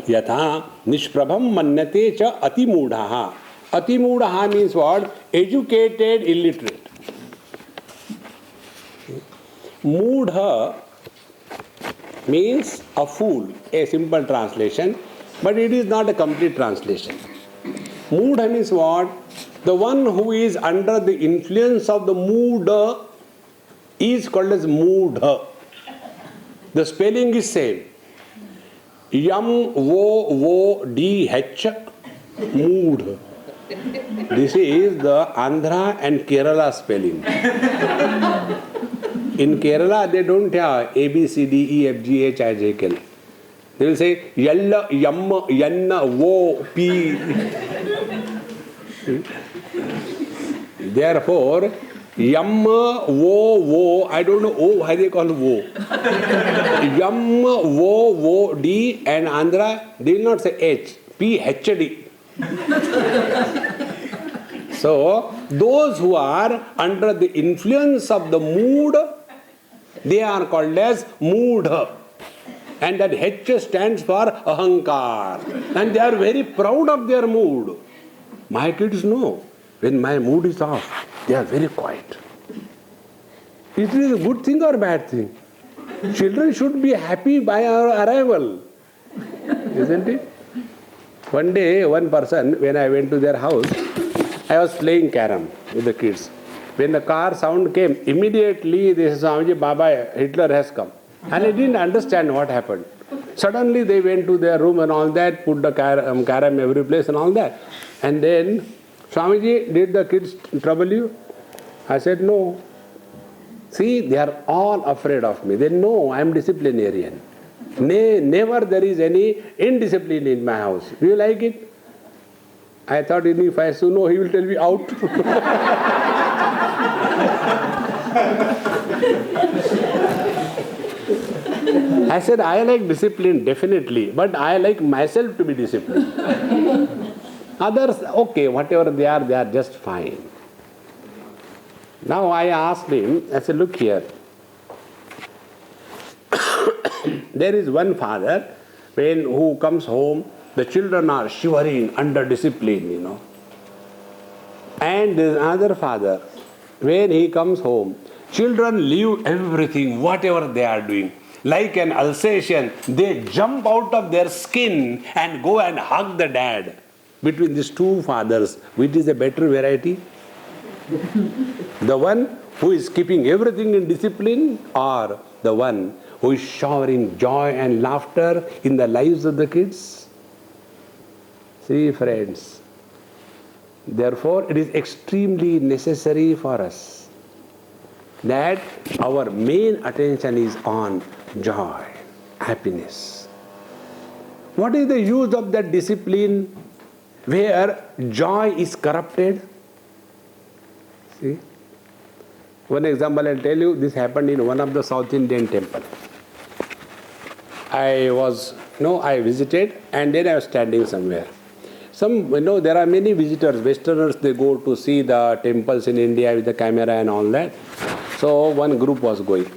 [SPEAKER 1] यथा निष्प्रभम मन्यते च अतिमूढ़ः. Atimudha means what? Educated illiterate. Moodha means a fool, a simple translation, but it is not a complete translation. Moodha means what? The one who is under the influence of the mood is called as moodha. The spelling is same. M-O-O-D-H, mood. This is the Andhra and Kerala spelling. In Kerala, they don't have A, B, C, D, E, F, G, H, I, J, K. They will say Yalla, Yamma, Yanna, Wo, P. Therefore, Yamma, Wo, I don't know why they call Wo. Yamma, Wo, D, and Andhra, they will not say H, P, H, D. So, those who are under the influence of the mood, they are called as moodha. And that H stands for ahankar. And they are very proud of their mood. My kids know, when my mood is off, they are very quiet. It is a good thing or bad thing? Children should be happy by our arrival. Isn't it? One day, one person, when I went to their house, I was playing carom with the kids. When the car sound came, immediately they said, Swamiji, Baba, Hitler has come. And I didn't understand what happened. Suddenly they went to their room and all that, put the carom every place and all that. And then, Swamiji, did the kids trouble you? I said, no. See, they are all afraid of me. They know I am disciplinarian. Never there is any indiscipline in my house. Do you like it? I thought if I say no, he will tell me out. I said, I like discipline, definitely, but I like myself to be disciplined. Others, okay, whatever they are just fine. Now I asked him, I said, look here. There is one father, who comes home, the children are shivering under discipline, And there is another father, when he comes home, children leave everything, whatever they are doing. Like an Alsatian, they jump out of their skin and go and hug the dad. Between these two fathers, which is a better variety? The one who is keeping everything in discipline, or the one who is showering joy and laughter in the lives of the kids? See, friends, therefore it is extremely necessary for us that our main attention is on joy, happiness. What is the use of that discipline where joy is corrupted? See? One example I'll tell you, this happened in one of the South Indian temples. I visited and then I was standing somewhere. There are many visitors, Westerners, they go to see the temples in India with the camera and all that. So one group was going.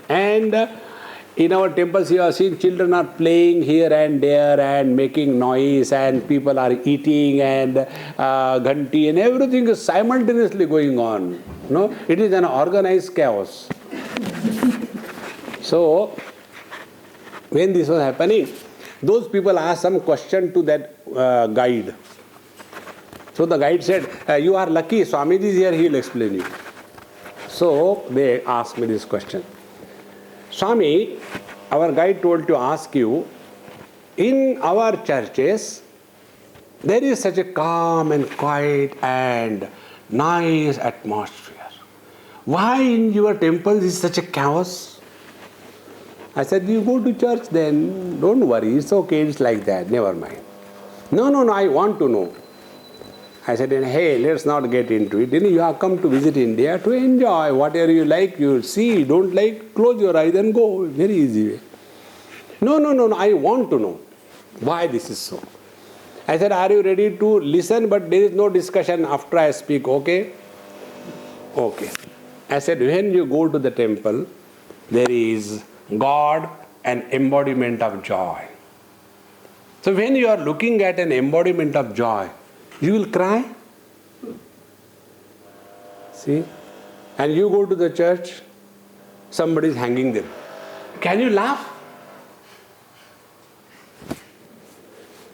[SPEAKER 1] And in our temples you are seeing children are playing here and there and making noise and people are eating and ghanti and everything is simultaneously going on. No, it is an organized chaos. So, when this was happening, those people asked some question to that guide. So the guide said, you are lucky, Swamiji is here, he will explain you. So they asked me this question. Swami, our guide told to ask you, in our churches, there is such a calm and quiet and nice atmosphere. Why in your temples is such a chaos? I said, you go to church then, don't worry, it's okay, it's like that, never mind. No, I want to know. I said, hey, let's not get into it. You have come to visit India to enjoy. Whatever you like, you see. Don't like, close your eyes and go. Very easy way. No, I want to know why this is so. I said, are you ready to listen? But there is no discussion after I speak, okay? Okay. I said, when you go to the temple, there is God, an embodiment of joy. So when you are looking at an embodiment of joy, you will cry. See? And you go to the church, somebody is hanging there. Can you laugh?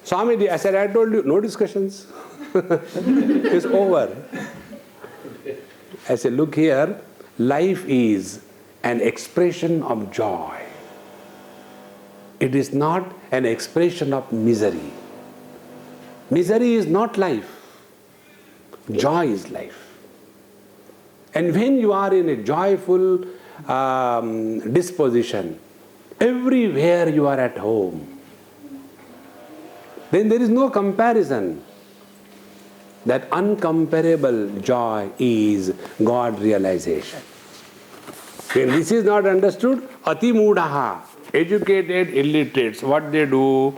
[SPEAKER 1] Swami, I said, I told you, no discussions. It's over. I said, look here, life is an expression of joy. It is not an expression of misery. Misery is not life. Joy is life. And when you are in a joyful disposition, everywhere you are at home, then there is no comparison. That uncomparable joy is God realization. When this is not understood, ati mudaha, educated illiterates, what they do?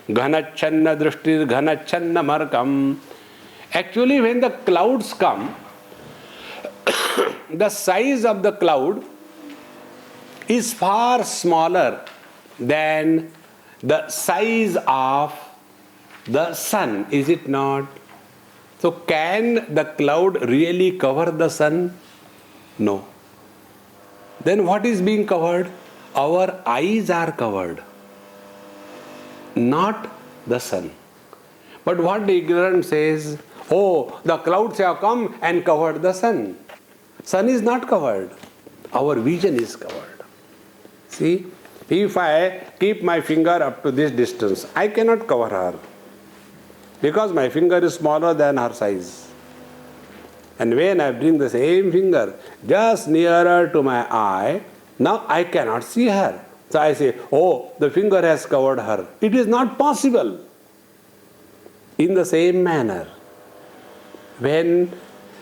[SPEAKER 1] Ghanachanna drishtir ghanachanna markam. Actually, when the clouds come, the size of the cloud is far smaller than the size of the sun, is it not? So can the cloud really cover the sun? No. Then what is being covered? Our eyes are covered, not the sun. But what the ignorant says, oh, the clouds have come and covered the sun. Sun is not covered. Our vision is covered. See, if I keep my finger up to this distance, I cannot cover her, because my finger is smaller than her size. And when I bring the same finger just nearer to my eye, now I cannot see her. So I say, oh, the finger has covered her. It is not possible. In the same manner, when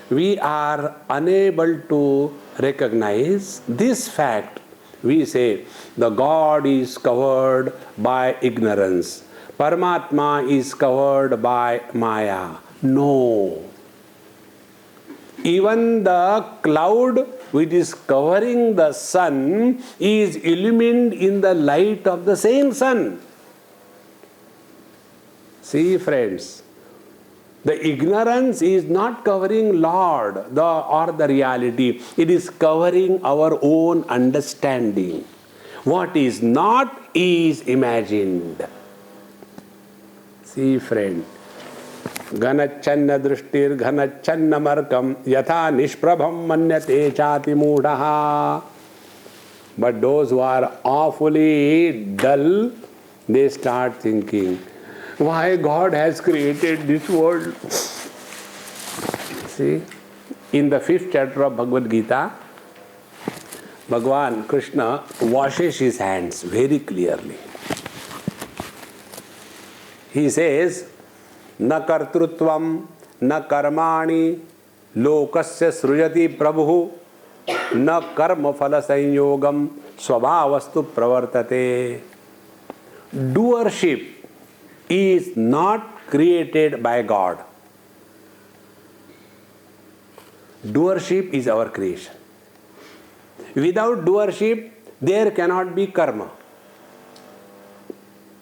[SPEAKER 1] we are unable to recognize this fact, we say, the God is covered by ignorance. Paramatma is covered by Maya. No. Even the cloud which is covering the sun is illumined in the light of the same sun. See, friends, the ignorance is not covering Lord or the reality. It is covering our own understanding. What is not is imagined. See, friend, Ganachanna drishtir ghanachanna markam yatha nishprabham manyate chati mudaha. But those who are awfully dull, they start thinking, why God has created this world? See, in the 5th chapter of Bhagavad Gita, Bhagavan Krishna washes his hands very clearly. He says, na kartrutvam, na karmani, lokasya srujati prabhu, na karma phala sanyogam, svabhavastu pravartate. Doership is not created by God. Doership is our creation. Without doership, there cannot be karma.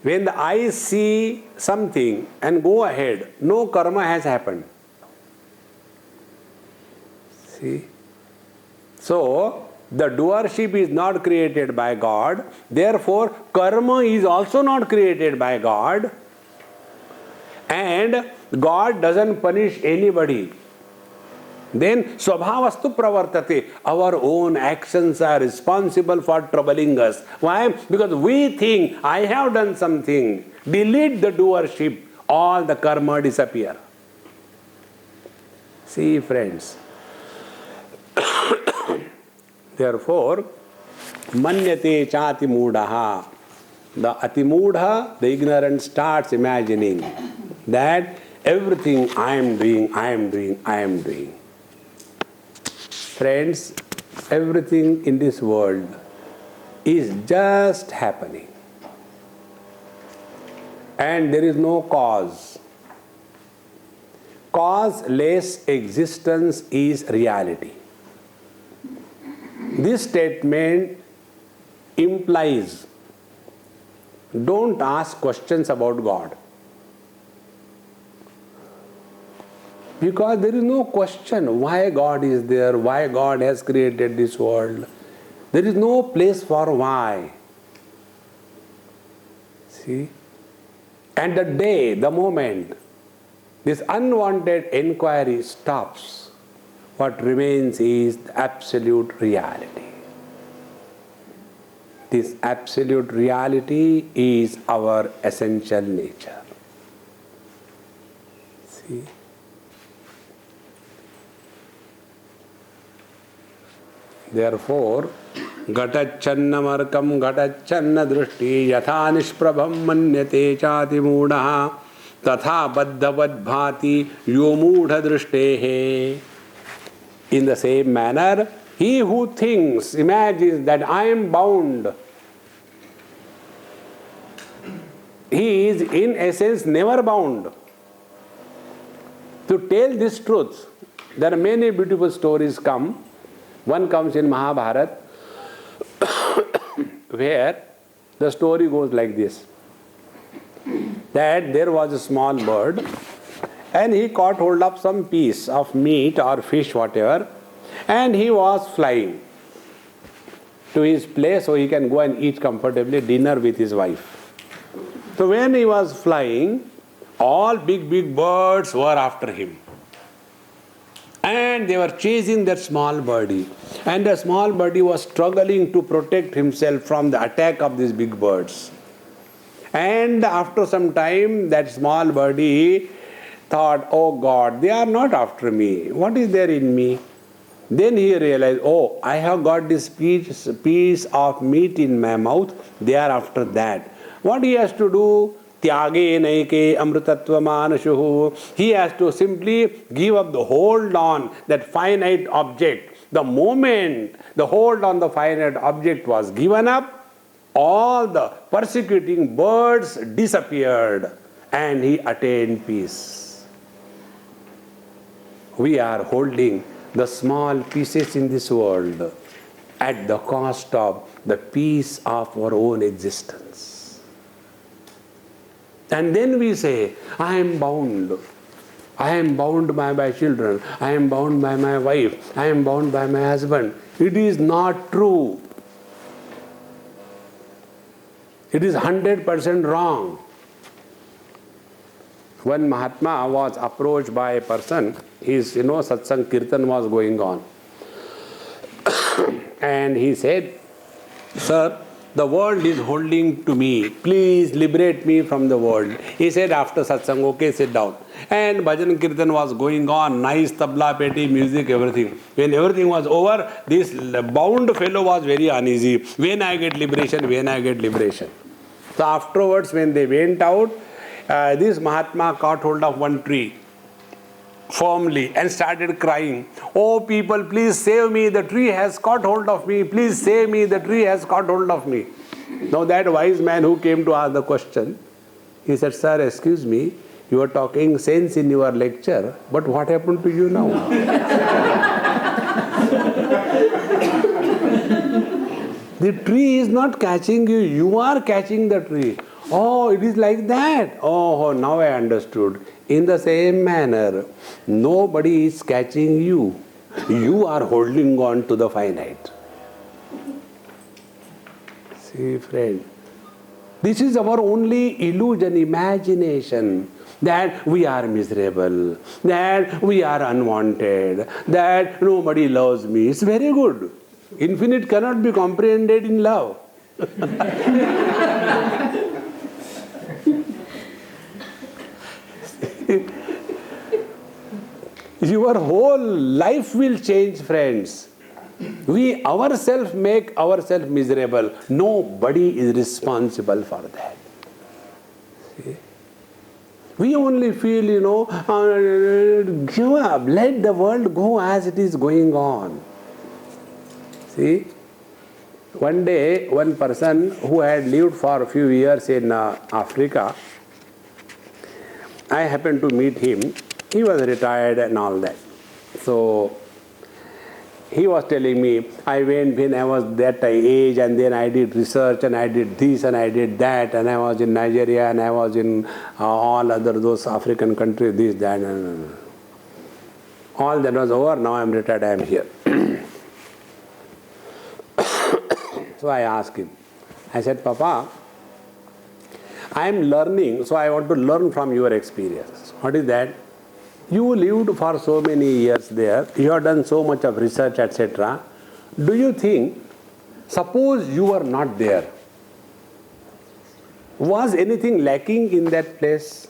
[SPEAKER 1] When the eyes see something and go ahead, no karma has happened. See? So, the doership is not created by God, therefore karma is also not created by God, and God doesn't punish anybody. Then swabhavastu pravartate. Our own actions are responsible for troubling us. Why? Because we think I have done something. Delete the doership, all the karma disappear. See, friends. Therefore, manyate chati mudaha. The atimudha, the ignorant, starts imagining that everything I am doing, I am doing, I am doing. Friends, everything in this world is just happening. And there is no cause. Causeless existence is reality. This statement implies don't ask questions about God. Because there is no question why God is there, why God has created this world. There is no place for why. See? And the day, the moment, this unwanted inquiry stops, what remains is the absolute reality. This absolute reality is our essential nature. See? Therefore, gatachannamarkam gatachanna drishti yatha nishprabham manyate chati mudaha tatha baddhavad bhati yo mudha drishtehe. In the same manner, he who thinks, imagines that I am bound, he is in essence never bound. To tell this truth, there are many beautiful stories come. One comes in Mahabharata where the story goes like this, that there was a small bird and he caught hold of some piece of meat or fish, whatever, and he was flying to his place so he can go and eat comfortably dinner with his wife. So when he was flying, all big birds were after him. And they were chasing that small birdie. And the small birdie was struggling to protect himself from the attack of these big birds. And after some time, that small birdie thought, oh God, they are not after me. What is there in me? Then he realized, oh, I have got this piece of meat in my mouth. They are after that. What he has to do? Tyage naike amritatva manashuhu. He has to simply give up the hold on that finite object. The moment the hold on the finite object was given up, all the persecuting birds disappeared and he attained peace. We are holding the small pieces in this world at the cost of the peace of our own existence. And then we say, I am bound. I am bound by my children. I am bound by my wife. I am bound by my husband. It is not true. It is 100% wrong. When Mahatma was approached by a person, his Satsang Kirtan was going on. And he said, sir, the world is holding to me. Please liberate me from the world. He said after satsang, okay, sit down. And bhajan kirtan was going on, nice tabla, peti, music, everything. When everything was over, this bound fellow was very uneasy. When I get liberation, when I get liberation. So afterwards, when they went out, this Mahatma caught hold of one tree firmly and started crying. Oh people, please save me, the tree has caught hold of me, please save me, the tree has caught hold of me. Now that wise man who came to ask the question, he said, sir, excuse me, you are talking sense in your lecture, but what happened to you now? The tree is not catching you, you are catching the tree. Oh, it is like that. Oh, now I understood. In the same manner, nobody is catching you. You are holding on to the finite. See, friend, this is our only illusion, imagination, that we are miserable, that we are unwanted, that nobody loves me. It's very good. Infinite cannot be comprehended in love. Your whole life will change, friends. We ourselves make ourselves miserable. Nobody is responsible for that. See? We only feel, give up, let the world go as it is going on. See? One day, one person who had lived for a few years in Africa, I happened to meet him. He was retired and all that. So, he was telling me, I went when I was that age and then I did research and I did this and I did that and I was in Nigeria and I was in all other those African countries, this, that, and all that was over. Now I am retired, I am here. So I asked him, I said, Papa, I am learning, so I want to learn from your experience. What is that? You lived for so many years there, you have done so much of research, etc. Do you think, suppose you were not there, was anything lacking in that place?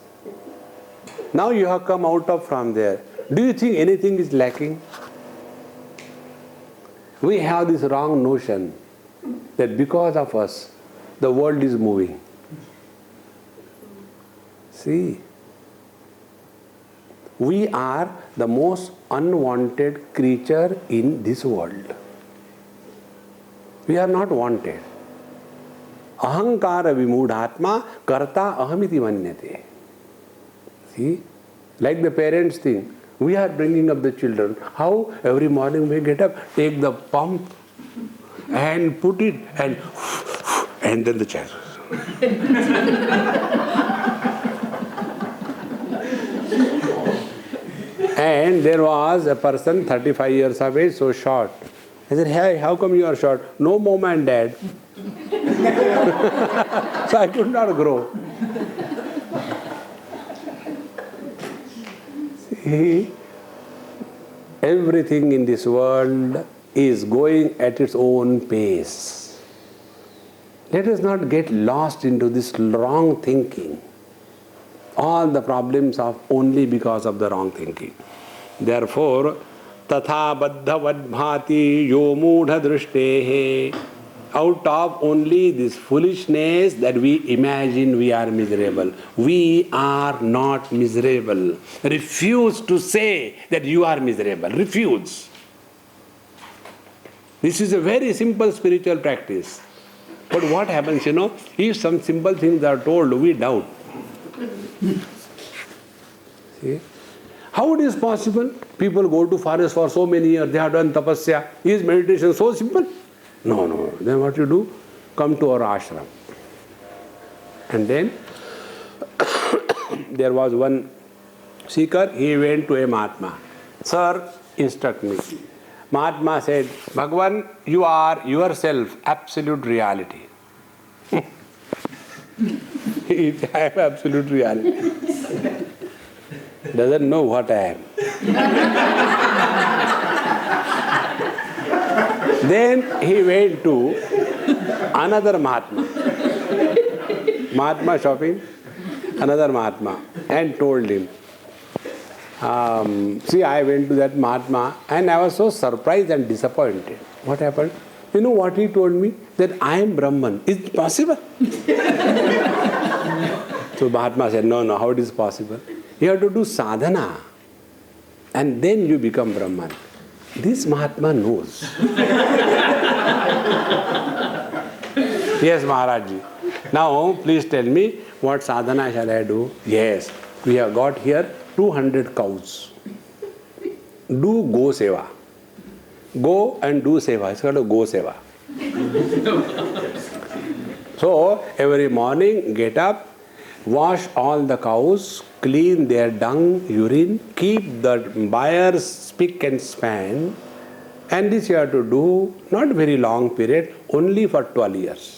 [SPEAKER 1] Now you have come out of from there. Do you think anything is lacking? We have this wrong notion that because of us, the world is moving. See, we are the most unwanted creature in this world. We are not wanted. Ahankara vimudhatma karta ahamiti manyate. See, like the parents think, we are bringing up the children. How? Every morning we get up, take the pump and put it and then the child. And there was a person, 35 years of age, so short. I said, hey, how come you are short? No mom and dad. So I could not grow. See, everything in this world is going at its own pace. Let us not get lost into this wrong thinking. All the problems are only because of the wrong thinking. Therefore, tatha baddha vadbhati yo mudha drishtehe. Out of only this foolishness that we imagine we are miserable. We are not miserable. Refuse to say that you are miserable. Refuse. This is a very simple spiritual practice. But what happens, if some simple things are told, we doubt. See? How it is possible? People go to forest for so many years, they have done tapasya. Is meditation so simple? No. Then what you do? Come to our ashram. And then there was one seeker, he went to a Mahatma. Sir, instruct me. Mahatma said, Bhagavan, you are yourself absolute reality. I am absolute reality. Doesn't know what I am. Then he went to Another Mahatma. Mahatma shopping, another Mahatma, and told him, see, I went to that Mahatma and I was so surprised and disappointed. What happened? You know what he told me? That I am Brahman. Is it possible? So Mahatma said, no, how it is possible? You have to do sadhana and then you become Brahman. This Mahatma knows. Yes, Maharajji. Now, please tell me, what sadhana shall I do? Yes, we have got here 200 cows. Do go seva. Go and do seva. It's called a go seva. So, every morning, get up, wash all the cows, clean their dung, urine, keep the buyer's spick and span, and this you have to do, not very long period, only for 12 years.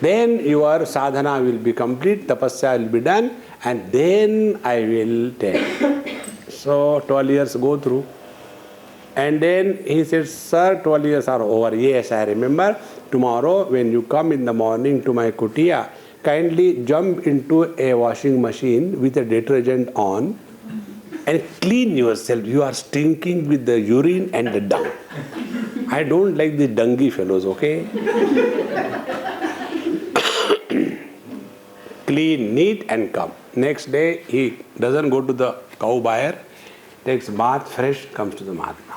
[SPEAKER 1] Then your sadhana will be complete, tapasya will be done, and then I will tell. So 12 years go through. And then he said, sir, 12 years are over. Yes, I remember. Tomorrow when you come in the morning to my kutia, kindly jump into a washing machine with a detergent on and clean yourself. You are stinking with the urine and the dung. I don't like the dungy fellows, okay? Clean, neat and come. Next day, he doesn't go to the cow buyer, takes bath fresh, comes to the Mahatma.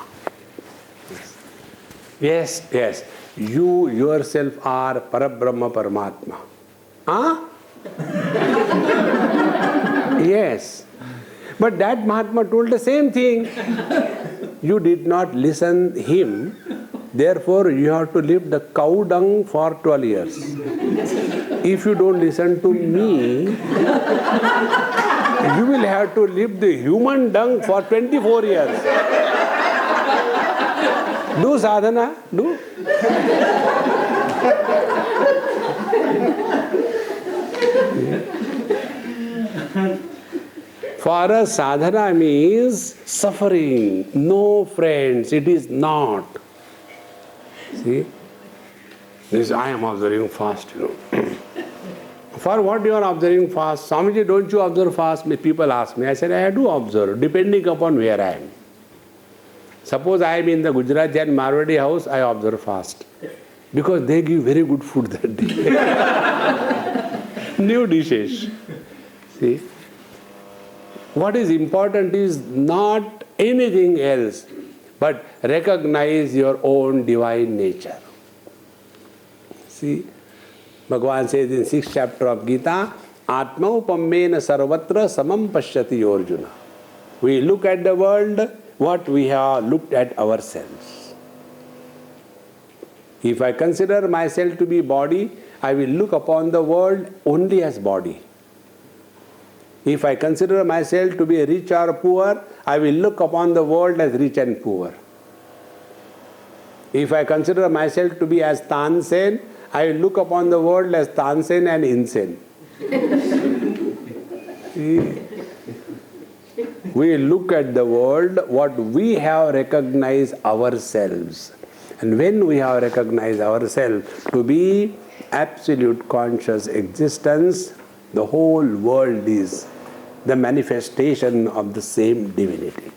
[SPEAKER 1] Yes. You yourself are Parabrahma Paramatma. Huh? Yes. But that Mahatma told the same thing. You did not listen him, therefore you have to live the cow dung for 12 years. If you don't listen to me, you will have to live the human dung for 24 years. Do sadhana, do. For us, sadhana means suffering. No, friends, it is not. See? This I am observing fast, For what you are observing fast? Swamiji, don't you observe fast? People ask me. I said, I do observe, depending upon where I am. Suppose I am in the Gujarati and Marwadi house, I observe fast. Because they give very good food that day. New dishes. See? What is important is not anything else, but recognize your own divine nature. See? Bhagavan says in 6th chapter of Gita, Atma upammena sarvatra samam pashyati Arjuna. We look at the world, what we have looked at ourselves. If I consider myself to be body, I will look upon the world only as body. If I consider myself to be rich or poor, I will look upon the world as rich and poor. If I consider myself to be as Tansen, I will look upon the world as Tansen and insane. We look at the world, what we have recognized ourselves. And when we have recognized ourselves to be absolute conscious existence, the whole world is the manifestation of the same divinity.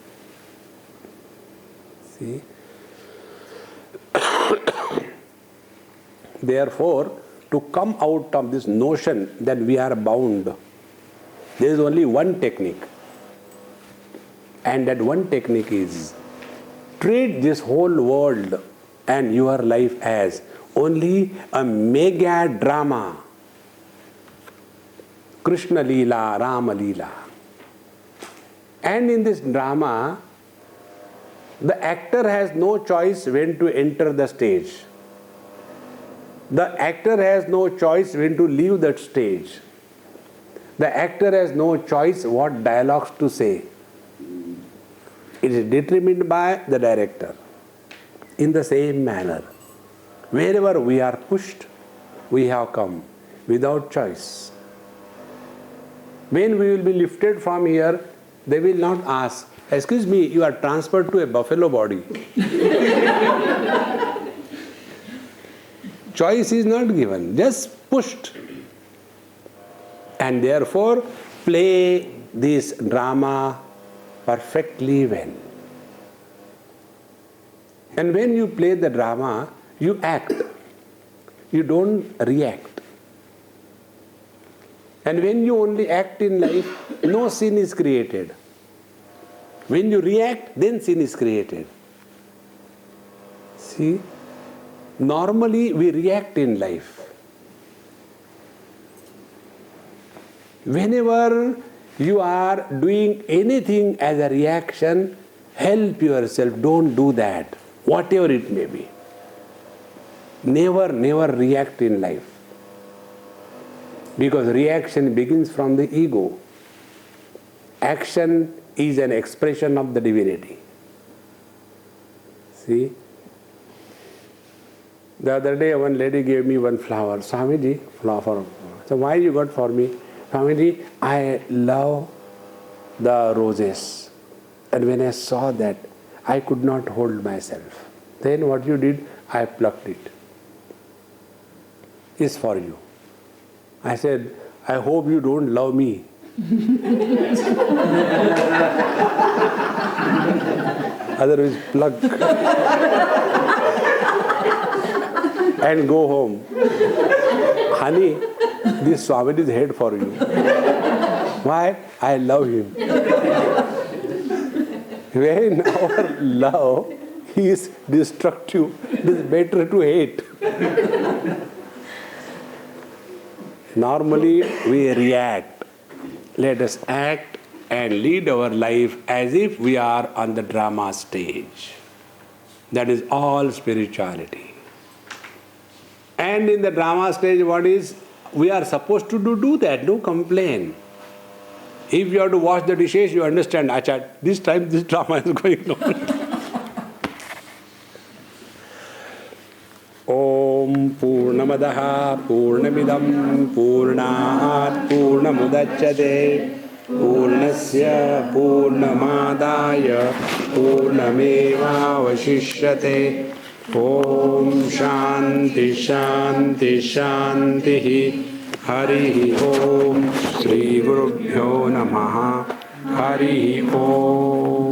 [SPEAKER 1] See? Therefore, to come out of this notion that we are bound, there is only one technique. And that one technique is treat this whole world and your life as only a mega drama. Krishna Leela, Rama Leela. And in this drama, the actor has no choice when to enter the stage. The actor has no choice when to leave that stage. The actor has no choice what dialogues to say. It is determined by the director. In the same manner, wherever we are pushed, we have come without choice. When we will be lifted from here, they will not ask, excuse me, you are transferred to a buffalo body. Choice is not given, just pushed. And therefore, play this drama perfectly well. And when you play the drama, you act. You don't react. And when you only act in life, no sin is created. When you react, then sin is created. See, normally we react in life. Whenever you are doing anything as a reaction, help yourself, don't do that, whatever it may be. Never react in life. Because reaction begins from the ego. Action is an expression of the divinity. See? The other day one lady gave me one flower. Swamiji, flower. So why you got for me? Swamiji, I love the roses. And when I saw that, I could not hold myself. Then what you did? I plucked it. It's for you. I said, I hope you don't love me. Otherwise, pluck. And go home. Honey, this Swamiji's head for you. Why? I love him. When our love is destructive, it is better to hate. Normally we react. Let us act and lead our life as if we are on the drama stage. That is all spirituality. And in the drama stage, what is? We are supposed to do that, no complain. If you have to wash the dishes, you understand, Achha, this time this drama is going on. Om Purnamadaha Purnamidam Purnat Purnamudachyate Purnasya Purnamadaya Purnameva Vashishyate. Om Shanti Shanti Shanti Hari Om Shri Gurubhyo Namaha Hari Om.